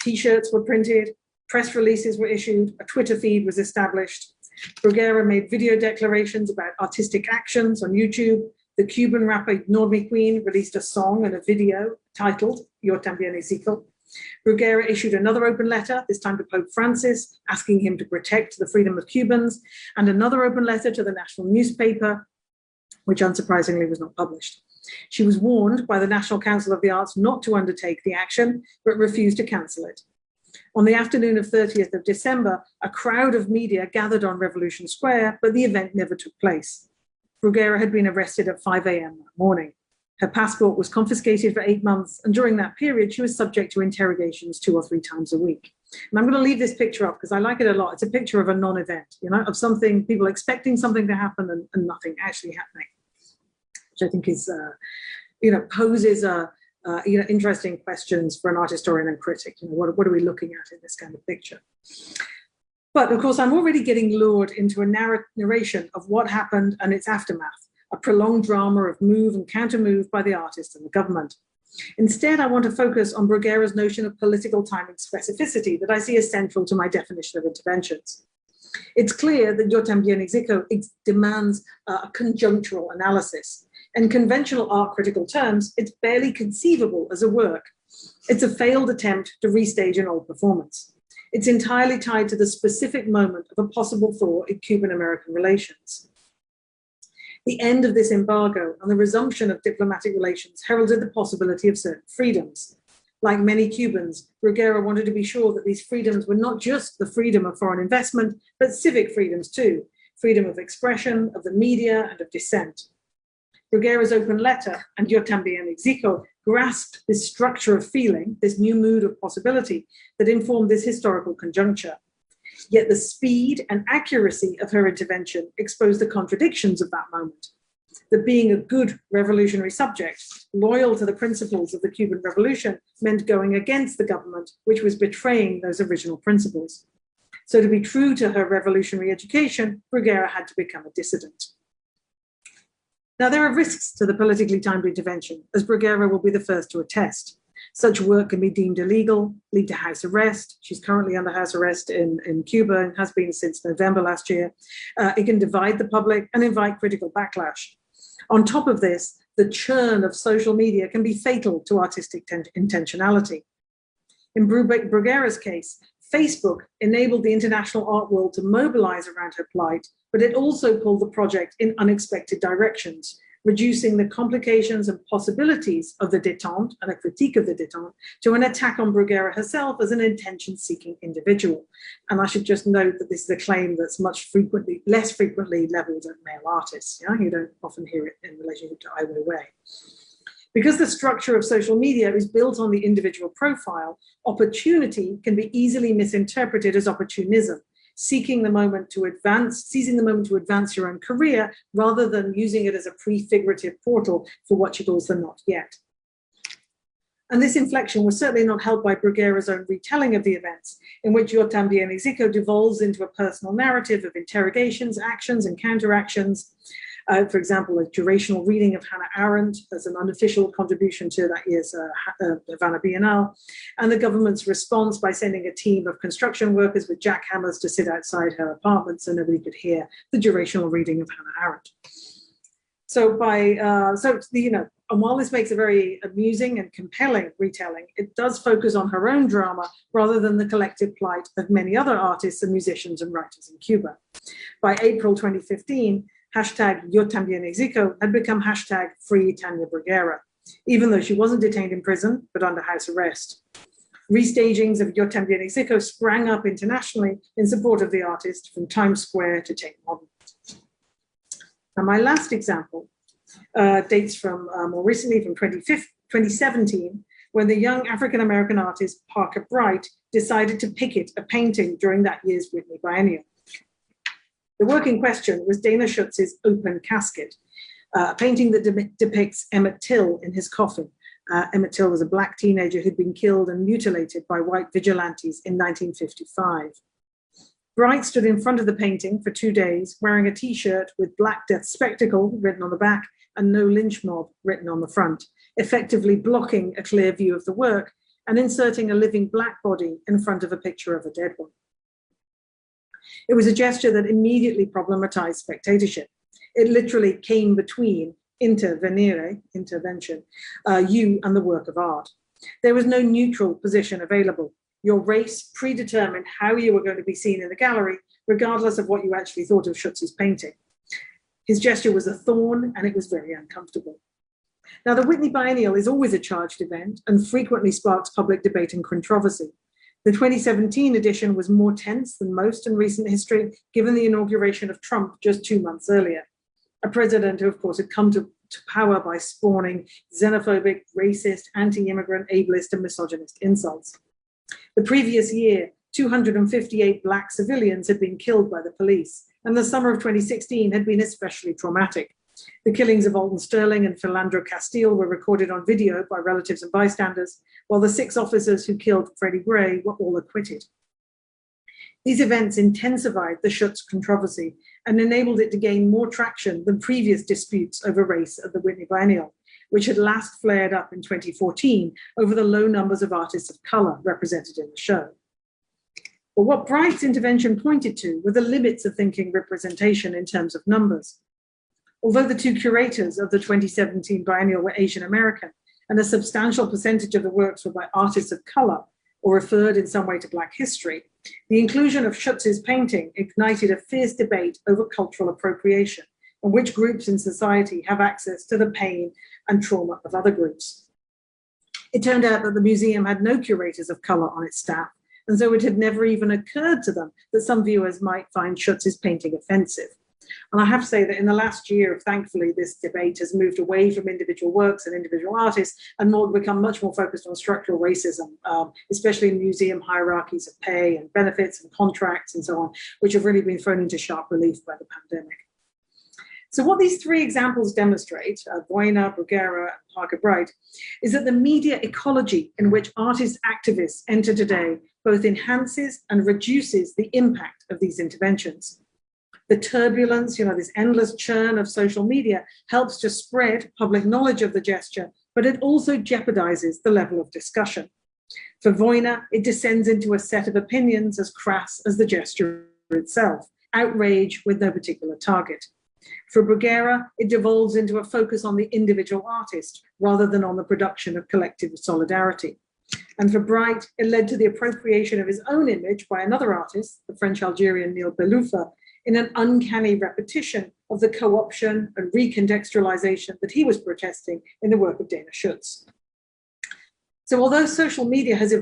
Speaker 2: T-shirts were printed, press releases were issued, a Twitter feed was established. Bruguera made video declarations about artistic actions on YouTube. The Cuban rapper Normi Queen released a song and a video titled Yo También Exijo. Bruguera issued another open letter, this time to Pope Francis, asking him to protect the freedom of Cubans, and another open letter to the national newspaper, which unsurprisingly was not published. She was warned by the National Council of the Arts not to undertake the action, but refused to cancel it. On the afternoon of 30th of December, a crowd of media gathered on Revolution Square, but the event never took place. Bruguera had been arrested at 5 a.m. that morning. Her passport was confiscated for 8 months, and during that period, she was subject to interrogations 2 or 3 times a week. And I'm going to leave this picture up because I like it a lot. It's a picture of a non-event, of something, people expecting something to happen and nothing actually happening, which I think is, poses interesting questions for an art historian and critic. What are we looking at in this kind of picture? But of course, I'm already getting lured into a narration of what happened and its aftermath, a prolonged drama of move and counter-move by the artist and the government. Instead, I want to focus on Bruguera's notion of political timing specificity that I see as central to my definition of interventions. It's clear that Yo también exijo demands a conjunctural analysis. In conventional art critical terms, it's barely conceivable as a work. It's a failed attempt to restage an old performance. It's entirely tied to the specific moment of a possible thaw in Cuban-American relations. The end of this embargo and the resumption of diplomatic relations heralded the possibility of certain freedoms. Like many Cubans, Bruguera wanted to be sure that these freedoms were not just the freedom of foreign investment, but civic freedoms too, freedom of expression, of the media, and of dissent. Bruguera's open letter, and Yo también exijo, grasped this structure of feeling, this new mood of possibility that informed this historical conjuncture. Yet the speed and accuracy of her intervention exposed the contradictions of that moment. That being a good revolutionary subject, loyal to the principles of the Cuban Revolution, meant going against the government, which was betraying those original principles. So to be true to her revolutionary education, Bruguera had to become a dissident. Now, there are risks to the politically timed intervention, as Bruguera will be the first to attest. Such work can be deemed illegal, lead to house arrest. She's currently under house arrest in Cuba and has been since November last year. It can divide the public and invite critical backlash. On top of this, the churn of social media can be fatal to artistic intentionality. In Bruguera's case, Facebook enabled the international art world to mobilize around her plight, but it also pulled the project in unexpected directions, reducing the complications and possibilities of the détente and a critique of the détente to an attack on Bruguera herself as an attention-seeking individual. And I should just note that this is a claim that's less frequently leveled at male artists. You don't often hear it in relationship to Ai Weiwei. Because the structure of social media is built on the individual profile, opportunity can be easily misinterpreted as opportunism, seizing the moment to advance your own career rather than using it as a prefigurative portal for what she calls the not yet. And this inflection was certainly not helped by Bruguera's own retelling of the events, in which Yo también exijo devolves into a personal narrative of interrogations, actions, and counteractions. For example, a durational reading of Hannah Arendt as an unofficial contribution to that year's Havana Biennale, and the government's response by sending a team of construction workers with jackhammers to sit outside her apartment so nobody could hear the durational reading of Hannah Arendt. And while this makes a very amusing and compelling retelling, it does focus on her own drama rather than the collective plight of many other artists and musicians and writers in Cuba. By April 2015, hashtag Yo también exijo had become hashtag Free Tania Bruguera, even though she wasn't detained in prison, but under house arrest. Restagings of Yo también exijo sprang up internationally in support of the artist, from Times Square to Tate Modern. Now, my last example dates from more recently from 2017, when the young African-American artist Parker Bright decided to picket a painting during that year's Whitney Biennial. The work in question was Dana Schutz's Open Casket, a painting that depicts Emmett Till in his coffin. Emmett Till was a Black teenager who'd been killed and mutilated by white vigilantes in 1955. Bright stood in front of the painting for 2 days, wearing a T-shirt with Black Death Spectacle written on the back and No Lynch Mob written on the front, effectively blocking a clear view of the work and inserting a living Black body in front of a picture of a dead one. It was a gesture that immediately problematized spectatorship. It literally came between intervention, you and the work of art. There was no neutral position available. Your race predetermined how you were going to be seen in the gallery, regardless of what you actually thought of Schutz's painting. His gesture was a thorn, and it was very uncomfortable. Now, the Whitney Biennial is always a charged event and frequently sparks public debate and controversy. The 2017 edition was more tense than most in recent history, given the inauguration of Trump just 2 months earlier. A president who, of course, had come to power by spawning xenophobic, racist, anti-immigrant, ableist, and misogynist insults. The previous year, 258 Black civilians had been killed by the police, and the summer of 2016 had been especially traumatic. The killings of Alton Sterling and Philandro Castile were recorded on video by relatives and bystanders, while the 6 officers who killed Freddie Gray were all acquitted. These events intensified the Schutz controversy and enabled it to gain more traction than previous disputes over race at the Whitney Biennial, which had last flared up in 2014 over the low numbers of artists of color represented in the show. But what Bright's intervention pointed to were the limits of thinking representation in terms of numbers. Although the two curators of the 2017 biennial were Asian American, and a substantial percentage of the works were by artists of color or referred in some way to Black history, the inclusion of Schutz's painting ignited a fierce debate over cultural appropriation and which groups in society have access to the pain and trauma of other groups. It turned out that the museum had no curators of color on its staff, and so it had never even occurred to them that some viewers might find Schutz's painting offensive. And I have to say that in the last year, thankfully, this debate has moved away from individual works and individual artists and more become much more focused on structural racism, especially in museum hierarchies of pay and benefits and contracts and so on, which have really been thrown into sharp relief by the pandemic. So what these three examples demonstrate, Boina, Bruguera, and Parker Bright, is that the media ecology in which artist activists enter today both enhances and reduces the impact of these interventions. The turbulence, this endless churn of social media helps to spread public knowledge of the gesture, but it also jeopardizes the level of discussion. For Voina, it descends into a set of opinions as crass as the gesture itself, outrage with no particular target. For Bruguera, it devolves into a focus on the individual artist rather than on the production of collective solidarity. And for Bright, it led to the appropriation of his own image by another artist, the French-Algerian Neil Beloufa, in an uncanny repetition of the co-option and recontextualization that he was protesting in the work of Dana Schutz. So although social media has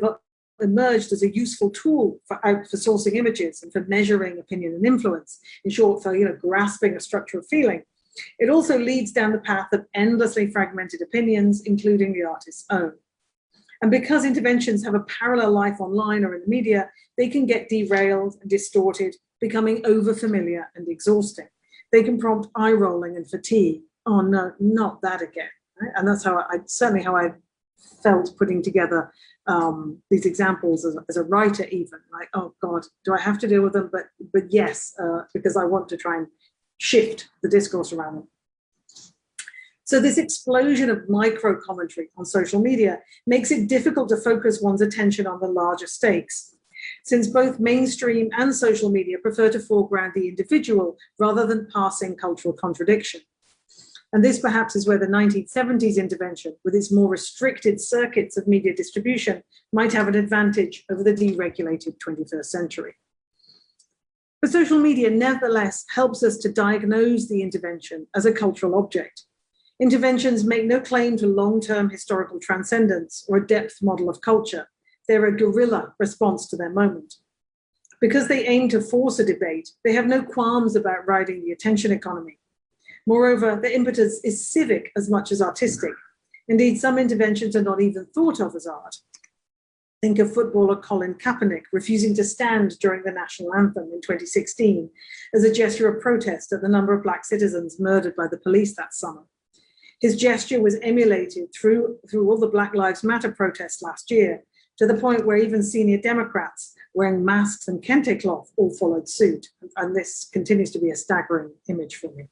Speaker 2: emerged as a useful tool for sourcing images and for measuring opinion and influence, in short, for grasping a structural feeling, it also leads down the path of endlessly fragmented opinions, including the artist's own. And because interventions have a parallel life online or in the media, they can get derailed and distorted, becoming overfamiliar and exhausting. They can prompt eye rolling and fatigue. Oh no, not that again. Right? And that's how I felt putting together these examples as a writer even, like, oh God, do I have to deal with them? But yes, because I want to try and shift the discourse around them. So this explosion of micro commentary on social media makes it difficult to focus one's attention on the larger stakes, since both mainstream and social media prefer to foreground the individual rather than passing cultural contradiction. And this perhaps is where the 1970s intervention, with its more restricted circuits of media distribution, might have an advantage over the deregulated 21st century. But social media nevertheless helps us to diagnose the intervention as a cultural object. Interventions make no claim to long-term historical transcendence or a depth model of culture. They're a guerrilla response to their moment. Because they aim to force a debate, they have no qualms about riding the attention economy. Moreover, the impetus is civic as much as artistic. Indeed, some interventions are not even thought of as art. Think of footballer Colin Kaepernick refusing to stand during the national anthem in 2016 as a gesture of protest at the number of Black citizens murdered by the police that summer. His gesture was emulated through all the Black Lives Matter protests last year, to the point where even senior Democrats wearing masks and kente cloth all followed suit. And this continues to be a staggering image for me.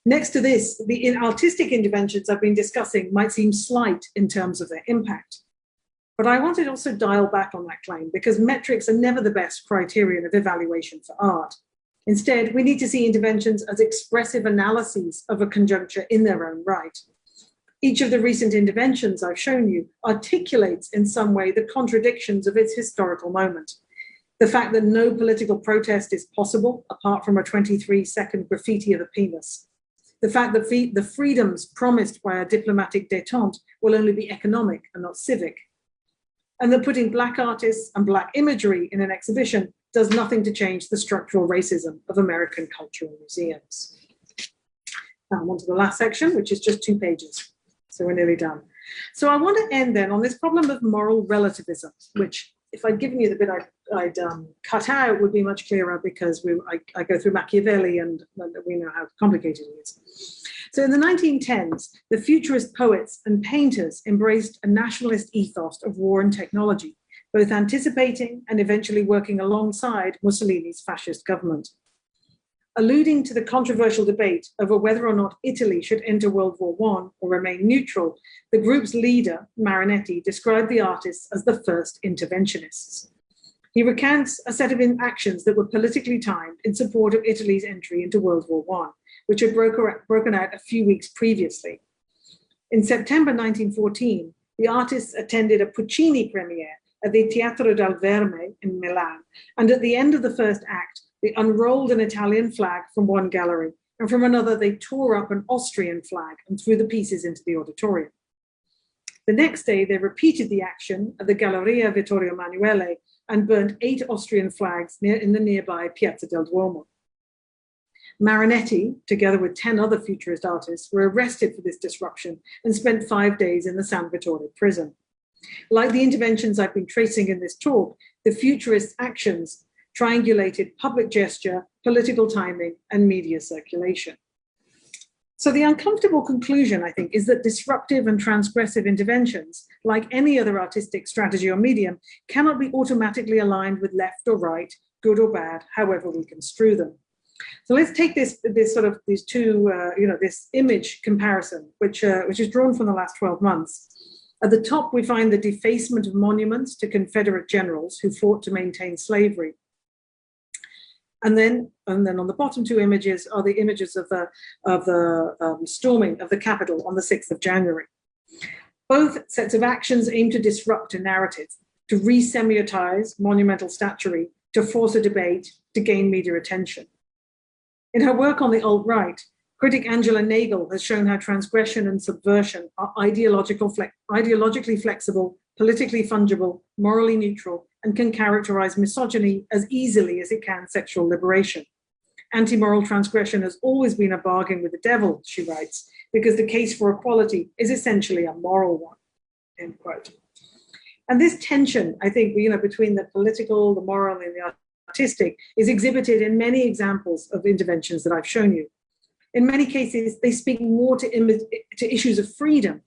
Speaker 2: Next to this, the artistic interventions I've been discussing might seem slight in terms of their impact. But I wanted to also dial back on that claim because metrics are never the best criterion of evaluation for art. Instead, we need to see interventions as expressive analyses of a conjuncture in their own right. Each of the recent interventions I've shown you articulates in some way the contradictions of its historical moment. The fact that no political protest is possible apart from a 23-second graffiti of a penis. The fact that the freedoms promised by a diplomatic détente will only be economic and not civic. And that putting Black artists and Black imagery in an exhibition does nothing to change the structural racism of American cultural museums. Now I'm on to the last section, which is just 2 pages. So we're nearly done. So I want to end then on this problem of moral relativism, which if I'd given you the bit I'd cut out would be much clearer because I go through Machiavelli and we know how complicated it is. So in the 1910s, the futurist poets and painters embraced a nationalist ethos of war and technology, both anticipating and eventually working alongside Mussolini's fascist government. Alluding to the controversial debate over whether or not Italy should enter World War I or remain neutral, the group's leader, Marinetti, described the artists as the first interventionists. He recounts a set of actions that were politically timed in support of Italy's entry into World War I, which had broken out a few weeks previously. In September 1914, the artists attended a Puccini premiere at the Teatro del Verme in Milan, and at the end of the first act, they unrolled an Italian flag from one gallery, and from another they tore up an Austrian flag and threw the pieces into the auditorium. The next day, they repeated the action at the Galleria Vittorio Emanuele and burnt 8 Austrian flags in the nearby Piazza del Duomo. Marinetti, together with 10 other futurist artists, were arrested for this disruption and spent 5 days in the San Vittore prison. Like the interventions I've been tracing in this talk, the futurist actions triangulated public gesture, political timing, and media circulation. So the uncomfortable conclusion, I think, is that disruptive and transgressive interventions, like any other artistic strategy or medium, cannot be automatically aligned with left or right, good or bad, however we construe them. So let's take this image comparison, which is drawn from the last 12 months. At the top, we find the defacement of monuments to Confederate generals who fought to maintain slavery. And then on the bottom 2 images are the images of the storming of the Capitol on the 6th of January. Both sets of actions aim to disrupt a narrative, to re-semiotize monumental statuary, to force a debate, to gain media attention. In her work on the alt-right, critic Angela Nagel has shown how transgression and subversion are ideologically flexible, politically fungible, morally neutral, and can characterize misogyny as easily as it can sexual liberation. Anti-moral transgression has always been a bargain with the devil, she writes, because the case for equality is essentially a moral one, end quote. And this tension, I think, between the political, the moral, and the artistic is exhibited in many examples of interventions that I've shown you. In many cases, they speak more to issues of freedom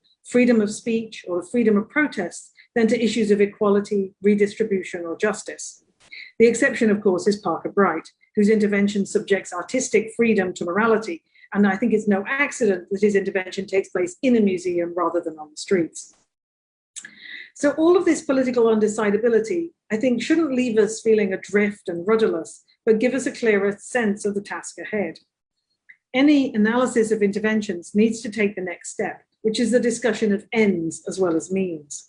Speaker 2: of speech or freedom of protest, than to issues of equality, redistribution, or justice. The exception, of course, is Parker Bright, whose intervention subjects artistic freedom to morality, and I think it's no accident that his intervention takes place in a museum rather than on the streets. So all of this political undecidability, I think, shouldn't leave us feeling adrift and rudderless, but give us a clearer sense of the task ahead. Any analysis of interventions needs to take the next step, which is the discussion of ends as well as means.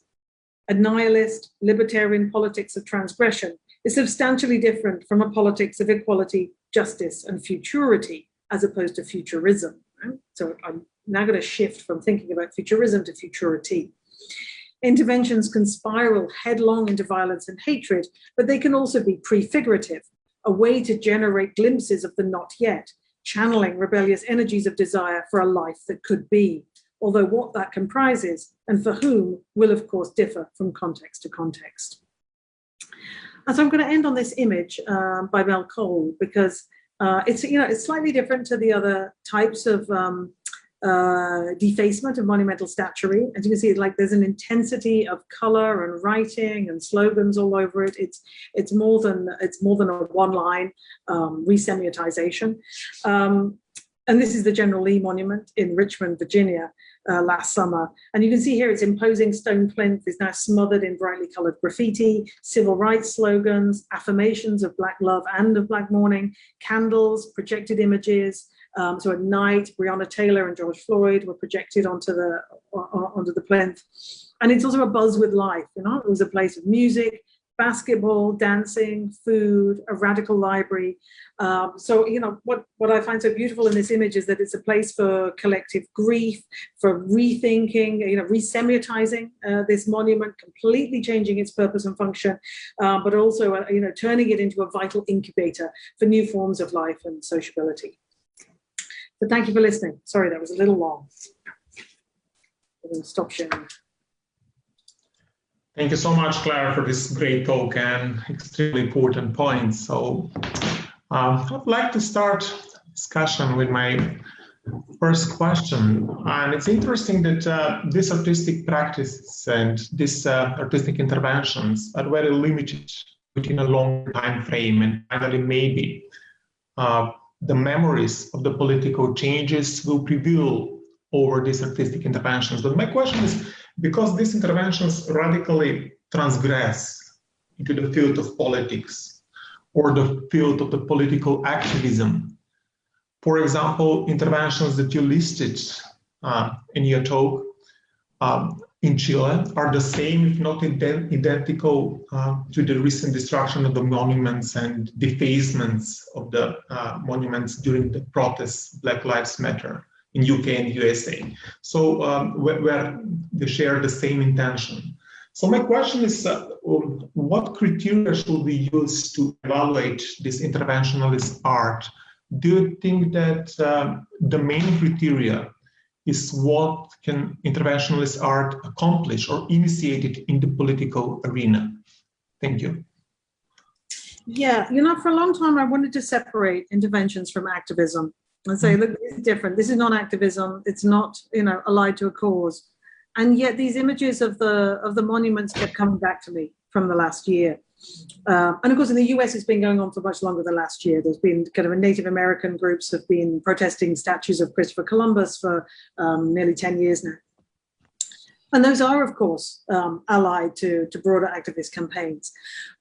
Speaker 2: A nihilist, libertarian politics of transgression is substantially different from a politics of equality, justice, and futurity, as opposed to futurism. Right? So I'm now going to shift from thinking about futurism to futurity. Interventions can spiral headlong into violence and hatred, but they can also be prefigurative, a way to generate glimpses of the not yet, channeling rebellious energies of desire for a life that could be, although what that comprises and for whom will, of course, differ from context to context. And so I'm going to end on this image by Mel Cole, because it's slightly different to the other types of defacement of monumental statuary. As you can see, there's an intensity of color and writing and slogans all over it. It's more than a one-line re-semiotization. And this is the General Lee Monument in Richmond, Virginia, last summer. And you can see here its imposing stone plinth is now smothered in brightly colored graffiti, civil rights slogans, affirmations of Black love and of Black mourning, candles, projected images. So at night, Breonna Taylor and George Floyd were projected onto the plinth. And it's also a buzz with life. It was a place of music, basketball, dancing, food, a radical library. So what I find so beautiful in this image is that it's a place for collective grief, for rethinking, re-semiotizing this monument, completely changing its purpose and function, but also turning it into a vital incubator for new forms of life and sociability. So thank you for listening. Sorry, that was a little long. I'm going to stop sharing.
Speaker 1: Thank you so much, Claire, for this great talk and extremely important points. So I would like to start discussion with my first question. And it's interesting that these artistic practices and these artistic interventions are very limited within a long time frame, and finally maybe the memories of the political changes will prevail over these artistic interventions. But my question is, because these interventions radically transgress into the field of politics or the field of the political activism, for example, interventions that you listed in your talk in Chile are the same, if not identical, to the recent destruction of the monuments and defacements of the monuments during the protests, Black Lives Matter, in UK and USA. So where they share the same intention. So my question is, what criteria should we use to evaluate this interventionalist art? Do you think that the main criteria is what can interventionalist art accomplish or initiate it in the political arena? Thank you.
Speaker 2: Yeah, you know, for a long time I wanted to separate interventions from activism and say, look, this is different. This is non-activism. It's not, you know, allied to a cause. And yet these images of the monuments kept coming back to me from the last year. And of course, in the US, it's been going on for much longer than last year. There's been kind of a Native American groups have been protesting statues of Christopher Columbus for nearly 10 years now. And those are, of course, allied to broader activist campaigns.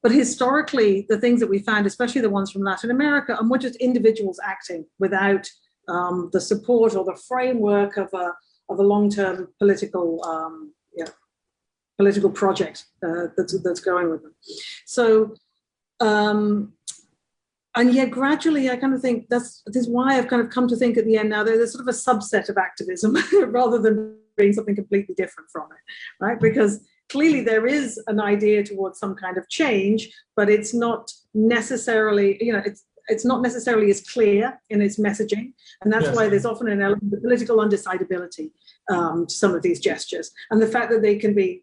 Speaker 2: But historically, the things that we found, especially the ones from Latin America, are more just individuals acting without the support or the framework of a long-term political political project that's going with them. So, and yet gradually I kind of think this is why I've kind of come to think at the end now there's sort of a subset of activism rather than being something completely different from it, right? Because clearly there is an idea towards some kind of change, but it's not necessarily, you know, it's not necessarily as clear in its messaging. And that's why there's often an element of political undecidability to some of these gestures. And the fact that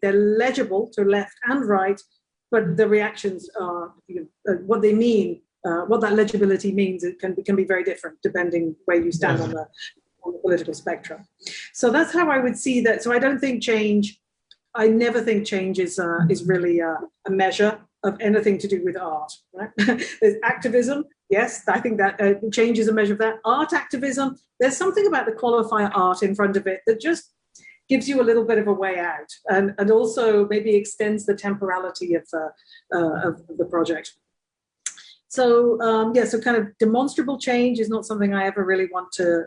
Speaker 2: they're legible to left and right, but the reactions are, you know, what they mean, what that legibility means, it can be very different depending where you stand on the political spectrum. So that's how I would see that. So I don't think I never think change is really a measure of anything to do with art, right? There's activism. Yes, I think that change is a measure of that. Art activism, there's something about the qualifier art in front of it that just gives you a little bit of a way out and also maybe extends the temporality of the project. So, so kind of demonstrable change is not something I ever really want to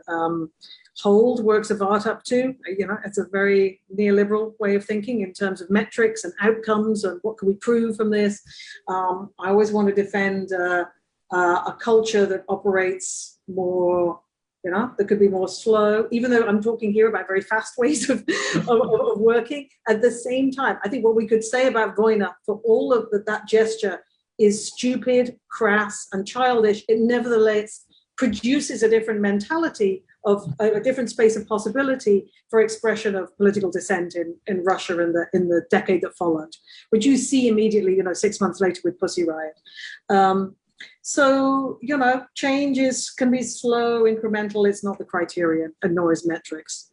Speaker 2: hold works of art up to. You know, it's a very neoliberal way of thinking in terms of metrics and outcomes and what can we prove from this. I always want to defend a culture that operates more, you know, that could be more slow, even though I'm talking here about very fast ways of working. At the same time, I think what we could say about Vojna for all of that gesture is stupid, crass, and childish. It nevertheless produces a different mentality of a different space of possibility for expression of political dissent in Russia in the decade that followed, which you see immediately, you know, 6 months later with Pussy Riot. So, you know, change can be slow, incremental. It's not the criterion, and nor is metrics.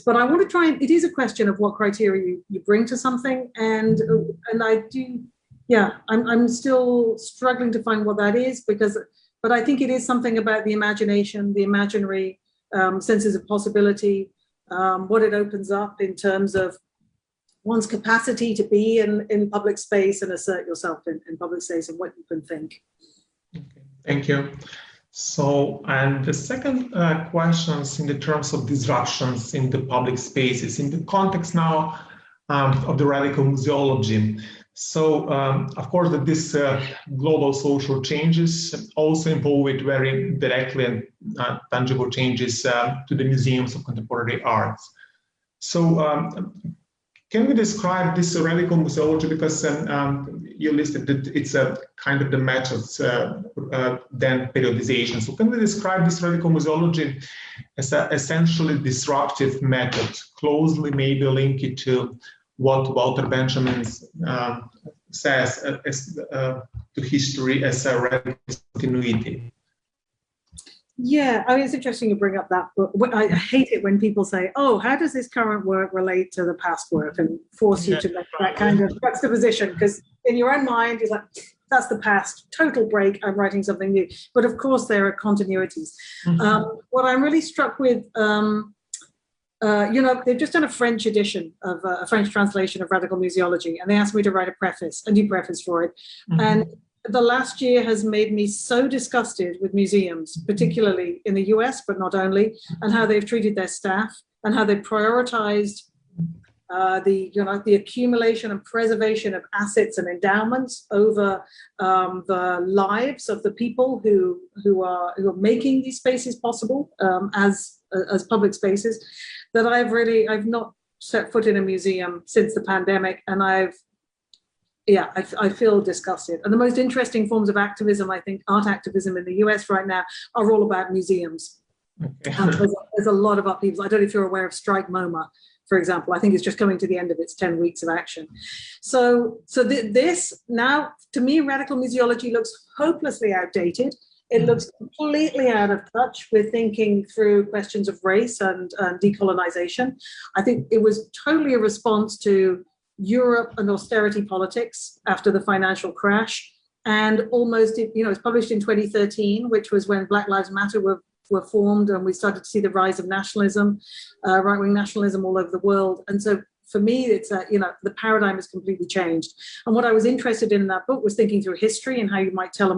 Speaker 2: But I want to try, it is a question of what criteria you bring to something. And I do, I'm still struggling to find what that is but I think it is something about the imagination, the imaginary senses of possibility, what it opens up in terms of one's capacity to be in public space and assert yourself in public space and what you can think.
Speaker 1: Okay, thank you. So, and the second question is in the terms of disruptions in the public spaces, in the context now of the radical museology. So, of course, that this global social changes also involve it very directly and tangible changes to the museums of contemporary arts. So, can we describe this radical museology, because you listed that it's a kind of the methods, then periodization. So can we describe this radical museology as an essentially disruptive method, closely maybe link it to what Walter Benjamin says to history as a radical continuity?
Speaker 2: Yeah, I mean, it's interesting you bring up that book. I hate it when people say, oh, how does this current work relate to the past work, and force you to make that kind of juxtaposition, because in your own mind, you're like, that's the past, total break, I'm writing something new. But of course, there are continuities. What I'm really struck with, they've just done a French edition of a French translation of Radical Museology, and they asked me to write a new preface for it. And the last year has made me so disgusted with museums, particularly in the US, but not only, and how they've treated their staff and how they've prioritized the accumulation and preservation of assets and endowments over the lives of the people who are making these spaces possible as public spaces. That I've not set foot in a museum since the pandemic, and I feel disgusted. And the most interesting forms of activism, I think, art activism in the US right now, are all about museums. There's a lot of upheavals. I don't know if you're aware of Strike MoMA, for example. I think it's just coming to the end of its 10 weeks of action. So this now, to me, radical museology looks hopelessly outdated. It looks completely out of touch with thinking through questions of race and decolonization. I think it was totally a response to Europe and austerity politics after the financial crash, and almost, it was published in 2013, which was when Black Lives Matter were formed, and we started to see the rise of nationalism, right-wing nationalism all over the world. And so for me, it's the paradigm has completely changed. And what I was interested in that book was thinking through history and how you might tell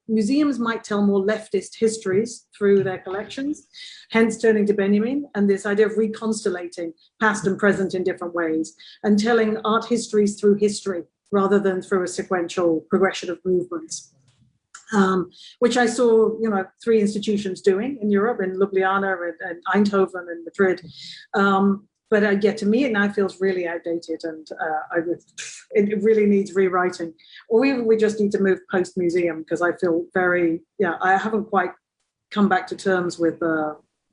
Speaker 2: museums might tell more leftist histories through their collections, hence turning to Benjamin and this idea of reconstellating past and present in different ways, and telling art histories through history rather than through a sequential progression of movements. Which I saw, 3 institutions doing in Europe, in Ljubljana and Eindhoven and Madrid. But to me, it now feels really outdated, and it really needs rewriting. Or even we just need to move post-museum, because I feel I haven't quite come back to terms with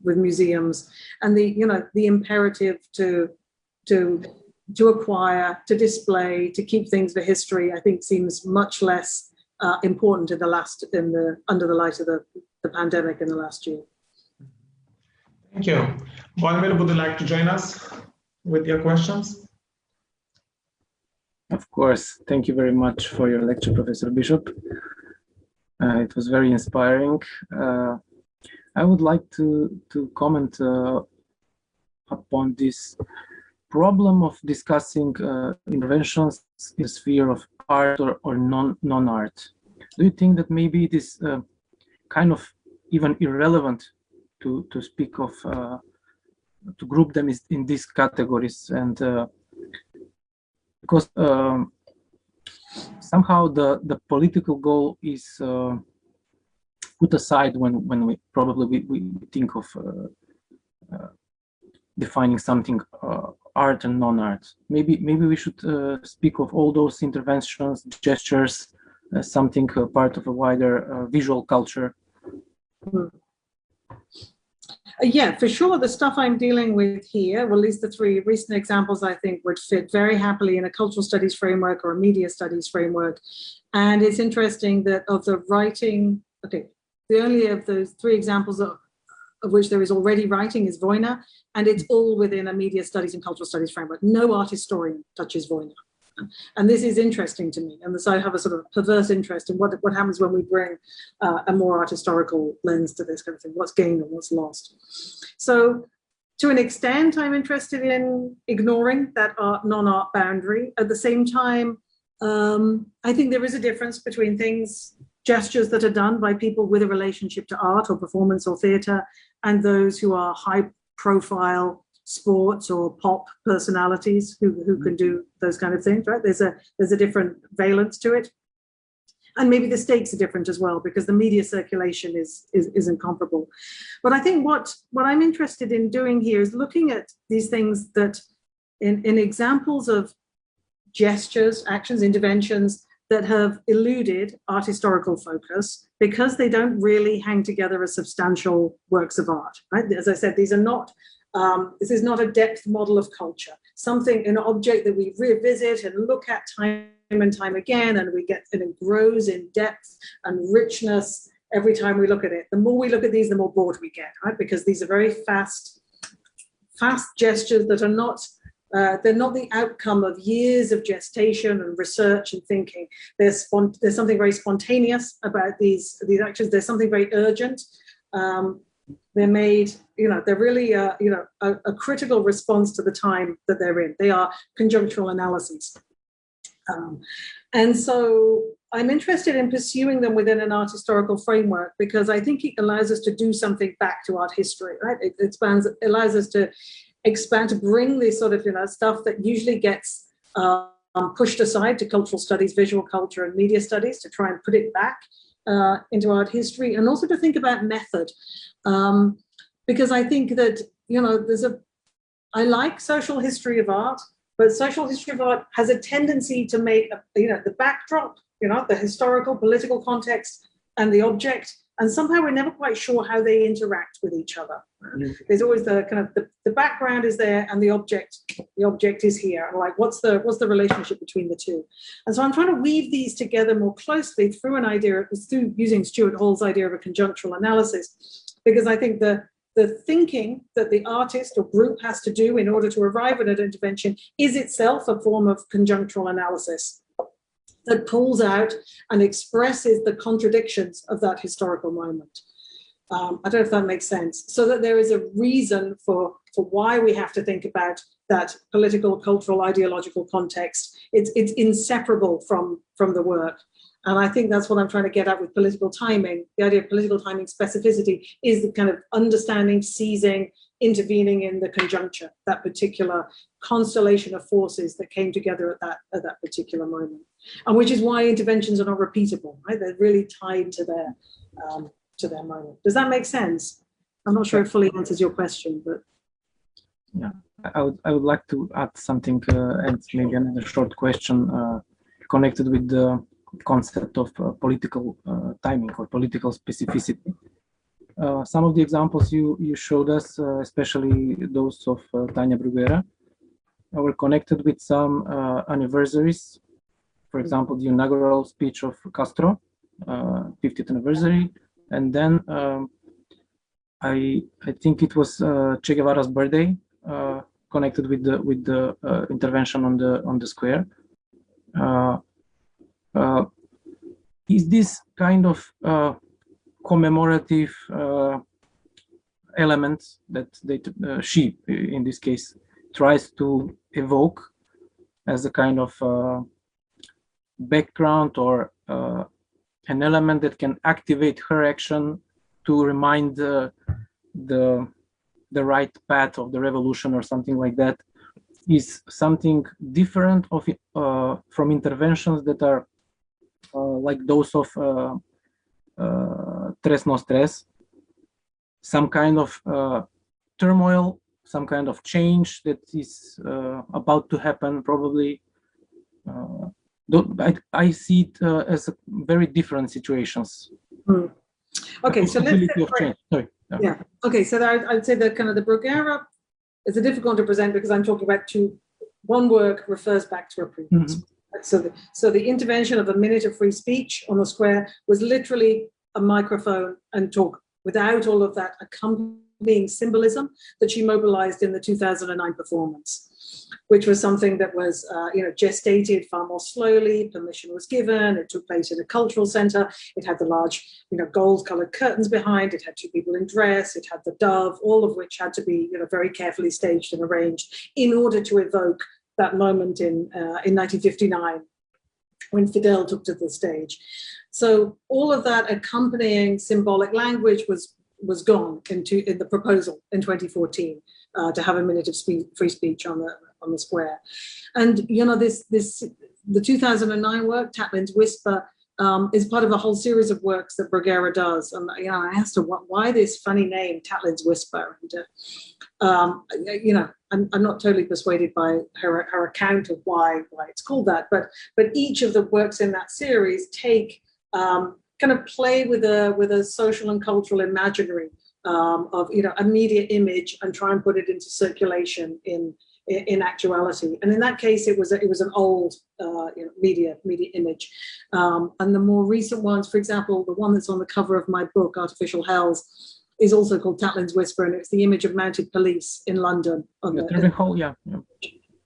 Speaker 2: museums and the imperative to acquire, to display, to keep things for history. I think seems much less important under the light of the pandemic in the last year.
Speaker 1: Thank you. Bonville, would you like to join us with your questions?
Speaker 4: Of course. Thank you very much for your lecture, Professor Bishop. It was very inspiring. I would like to comment upon this problem of discussing interventions in the sphere of art or non-art. Do you think that maybe it is kind of even irrelevant to speak of, to group them in these categories, and because somehow the political goal is put aside when we think of defining something art and non-art. Maybe we should speak of all those interventions, gestures, as something part of a wider visual culture.
Speaker 2: Yeah, for sure. The stuff I'm dealing with here, well, at least the 3 recent examples, I think would fit very happily in a cultural studies framework or a media studies framework. And it's interesting that of the writing, the only of those 3 examples of which there is already writing is Vojna, and it's all within a media studies and cultural studies framework. No art historian touches Vojna. And this is interesting to me. And so I have a sort of perverse interest in what happens when we bring a more art historical lens to this kind of thing, what's gained and what's lost. So to an extent, I'm interested in ignoring that art, non-art boundary. At the same time, I think there is a difference between gestures that are done by people with a relationship to art or performance or theatre, and those who are high profile sports or pop personalities who can do those kind of things, right? There's a different valence to it. And maybe the stakes are different as well, because the media circulation is incomparable. But I think what I'm interested in doing here is looking at these things that in examples of gestures, actions, interventions that have eluded art historical focus because they don't really hang together as substantial works of art, right? As I said, these are not, this is not a depth model of culture, an object that we revisit and look at time and time again, and it grows in depth and richness every time we look at it. The more we look at these, the more bored we get, right? Because these are very fast gestures that are not, they're not the outcome of years of gestation and research and thinking. There's something very spontaneous about these actions. There's something very urgent. They're made, they're really, a critical response to the time that they're in. They are conjunctural analyses. And so I'm interested in pursuing them within an art historical framework because I think it allows us to do something back to art history, right? It allows us to expand, to bring this sort of, stuff that usually gets pushed aside to cultural studies, visual culture and media studies, to try and put it back into art history, and also to think about method. Because I think that, I like social history of art, but social history of art has a tendency to make, the backdrop, the historical, political context and the object, and somehow we're never quite sure how they interact with each other. There's always the kind of, the background is there and the object is here. And like, what's the relationship between the two? And so I'm trying to weave these together more closely through through using Stuart Hall's idea of a conjunctural analysis, because I think the thinking that the artist or group has to do in order to arrive at an intervention is itself a form of conjunctural analysis that pulls out and expresses the contradictions of that historical moment. I don't know if that makes sense. So that there is a reason for why we have to think about that political, cultural, ideological context. It's inseparable from the work. And I think that's what I'm trying to get at with political timing. The idea of political timing specificity is the kind of understanding, seizing, intervening in the conjuncture, that particular constellation of forces that came together at that particular moment. And which is why interventions are not repeatable, right? They're really tied to their moment. Does that make sense? I'm not sure it fully answers your question, but
Speaker 4: yeah, I would like to add something and maybe another short question connected with the concept of political timing or political specificity. Some of the examples you showed us, especially those of Tanja Bruguera, were connected with some anniversaries. For example, the inaugural speech of Castro, 50th anniversary, and then I think it was Che Guevara's birthday, connected with the intervention on the square. Is this kind of commemorative element that she, in this case, tries to evoke as a kind of background or an element that can activate her action to remind the right path of the revolution or something like that, is something different from interventions that are like those of Tres Nos Tres, some kind of turmoil, some kind of change that is about to happen probably. I see it as very different situations.
Speaker 2: Okay, so let's yeah. Okay, so I'd say that kind of the Bruguera is difficult to present because I'm talking about one work refers back to a previous. So the intervention of a minute of free speech on the square was literally a microphone and talk without all of that accompanying symbolism that she mobilized in the 2009 performance, which was something that was gestated far more slowly. Permission was given. It took place in a cultural center. It had the large gold-colored curtains behind. It had two people in dress. It had the dove, all of which had to be very carefully staged and arranged in order to evoke that moment in 1959 when Fidel took to the stage. So all of that accompanying symbolic language was gone in the proposal in 2014 to have a minute of free speech on the square. And the 2009 work, Tatlin's Whisper, is part of a whole series of works that Bruguera does. And I asked her why this funny name, Tatlin's Whisper. And I'm not totally persuaded by her account of why it's called that, but each of the works in that series take kind of play with a social and cultural imaginary of a media image and try and put it into circulation in in actuality. And in that case, it was an old media image. And the more recent ones, for example, the one that's on the cover of my book, Artificial Hells, is also called Tatlin's Whisper, and it's the image of mounted police in London. On the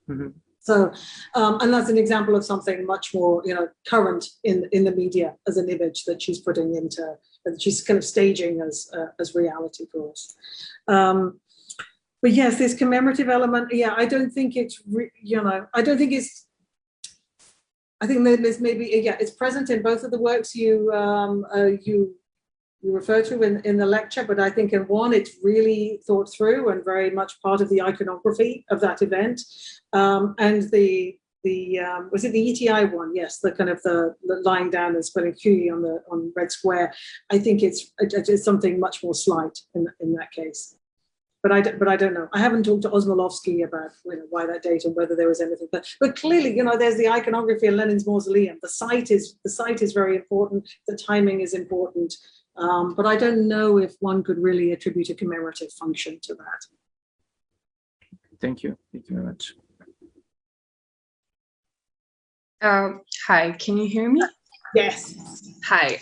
Speaker 4: Mm-hmm.
Speaker 2: So, and that's an example of something much more, current in the media as an image that she's putting into, that she's kind of staging as reality for us. But yes, this commemorative element, I don't think it's, I think there's maybe, it's present in both of the works you refer to in the lecture, but I think in one, it's really thought through and very much part of the iconography of that event. And was it the ETI one? Yes, the kind of the lying down and spelling CUNY on Red Square. I think it's something much more slight in that case. But I don't know. I haven't talked to Osmolovsky about why that date and whether there was anything. But clearly, there's the iconography of Lenin's mausoleum. The site is very important. The timing is important. But I don't know if one could really attribute a commemorative function to that.
Speaker 4: Thank you. Thank you very much.
Speaker 3: Hi, can you hear me?
Speaker 2: Yes.
Speaker 3: Hi.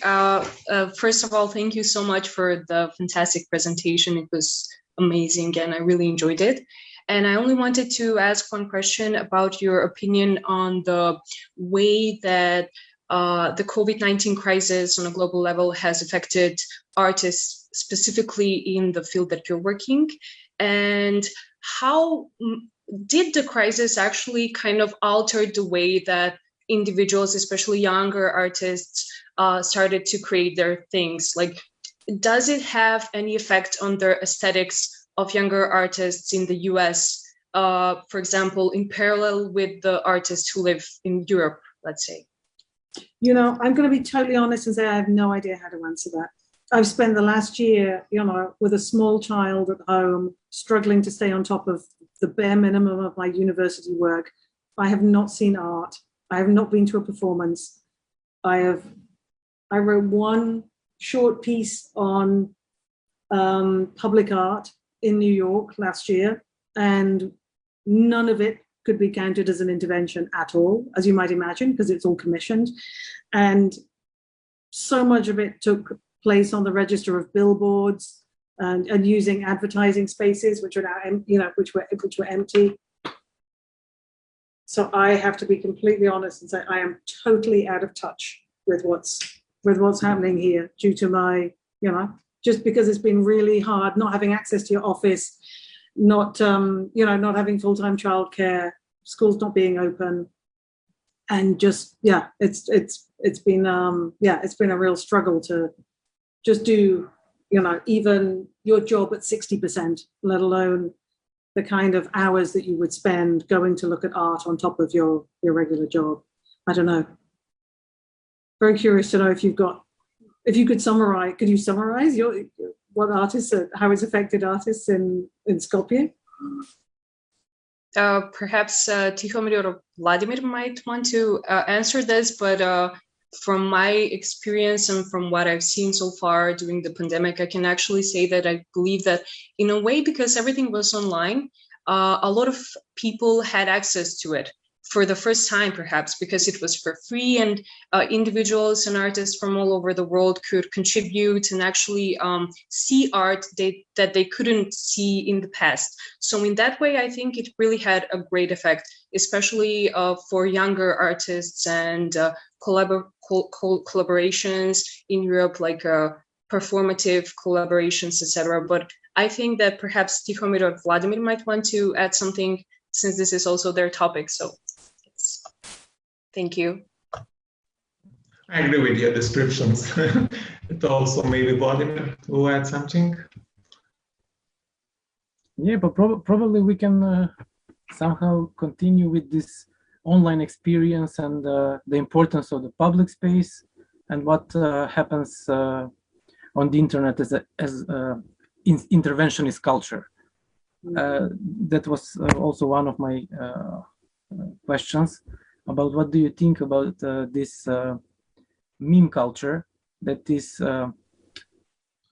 Speaker 3: First of all, thank you so much for the fantastic presentation. It was amazing and I really enjoyed it. And I only wanted to ask one question about your opinion on the way that the COVID-19 crisis on a global level has affected artists, specifically in the field that you're working, and how did the crisis actually kind of alter the way that individuals, especially younger artists, started to create their things? Like, does it have any effect on the aesthetics of younger artists in the US, for example, in parallel with the artists who live in Europe, let's say?
Speaker 2: I'm going to be totally honest and say I have no idea how to answer that. I've spent the last year, with a small child at home, struggling to stay on top of the bare minimum of my university work. I have not seen art. I have not been to a performance. I wrote one short piece on public art in New York last year, and none of it could be counted as an intervention at all, as you might imagine, because it's all commissioned. And so much of it took place on the register of billboards and using advertising spaces, which are now, which were empty. So I have to be completely honest and say I am totally out of touch with what's happening here due to my, just because it's been really hard not having access to your office, not not having full-time childcare, schools not being open, and just it's been a real struggle to just do even your job at 60%, let alone the kind of hours that you would spend going to look at art on top of your regular job. I don't know. Very curious to know if you could summarize. Could you summarize what artists, how it's affected artists in Skopje?
Speaker 3: Perhaps Tihomir or Vladimir might want to answer this, but from my experience and from what I've seen so far during the pandemic, I can actually say that I believe that in a way, because everything was online, a lot of people had access to it for the first time, perhaps because it was for free, and individuals and artists from all over the world could contribute and actually see art that they couldn't see in the past. So in that way, I think it really had a great effect, especially for younger artists and collaborations in Europe, like performative collaborations, etc. But I think that perhaps Tihomir or Vladimir might want to add something, since this is also their topic. So thank you.
Speaker 1: I agree with your descriptions. It also maybe Vladimir will add something.
Speaker 4: Yeah, but probably we can somehow continue with this online experience and the importance of the public space and what happens on the internet as interventionist culture. That was also one of my questions about what do you think about this meme culture that is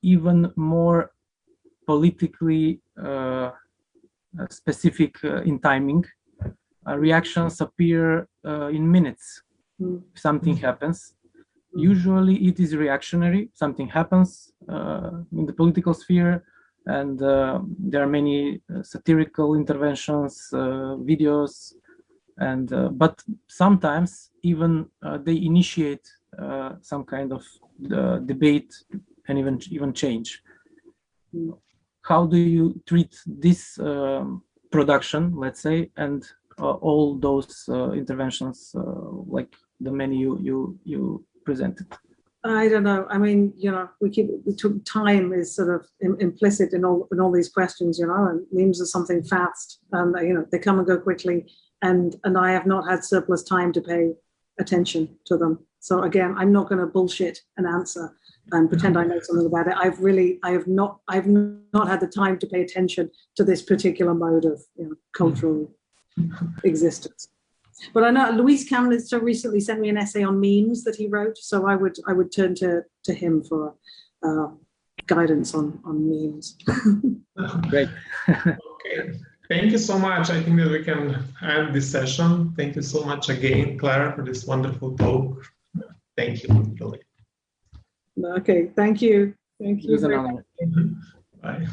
Speaker 4: even more politically specific in timing. Reactions appear in minutes. If something happens. Usually it is reactionary. Something happens in the political sphere, and there are many satirical interventions, videos, and but sometimes even they initiate some kind of debate and even change. How do you treat this production, let's say, and all those interventions, like the many you presented?
Speaker 2: I don't know. I mean, you know, time is sort of implicit in all these questions, you know, and memes are something fast, and you know, they come and go quickly, and I have not had surplus time to pay attention to them. So again, I'm not going to bullshit an answer and pretend I know something about it. I have not had the time to pay attention to this particular mode of, you know, cultural existence. But I know Luis Kamlitzer recently sent me an essay on memes that he wrote, so I would turn to him for guidance on memes.
Speaker 4: Great.
Speaker 1: Okay. Thank you so much. I think that we can end this session. Thank you so much again, Claire, for this wonderful talk. Thank you. Really.
Speaker 2: Okay. Thank you. Thank you.
Speaker 4: Bye.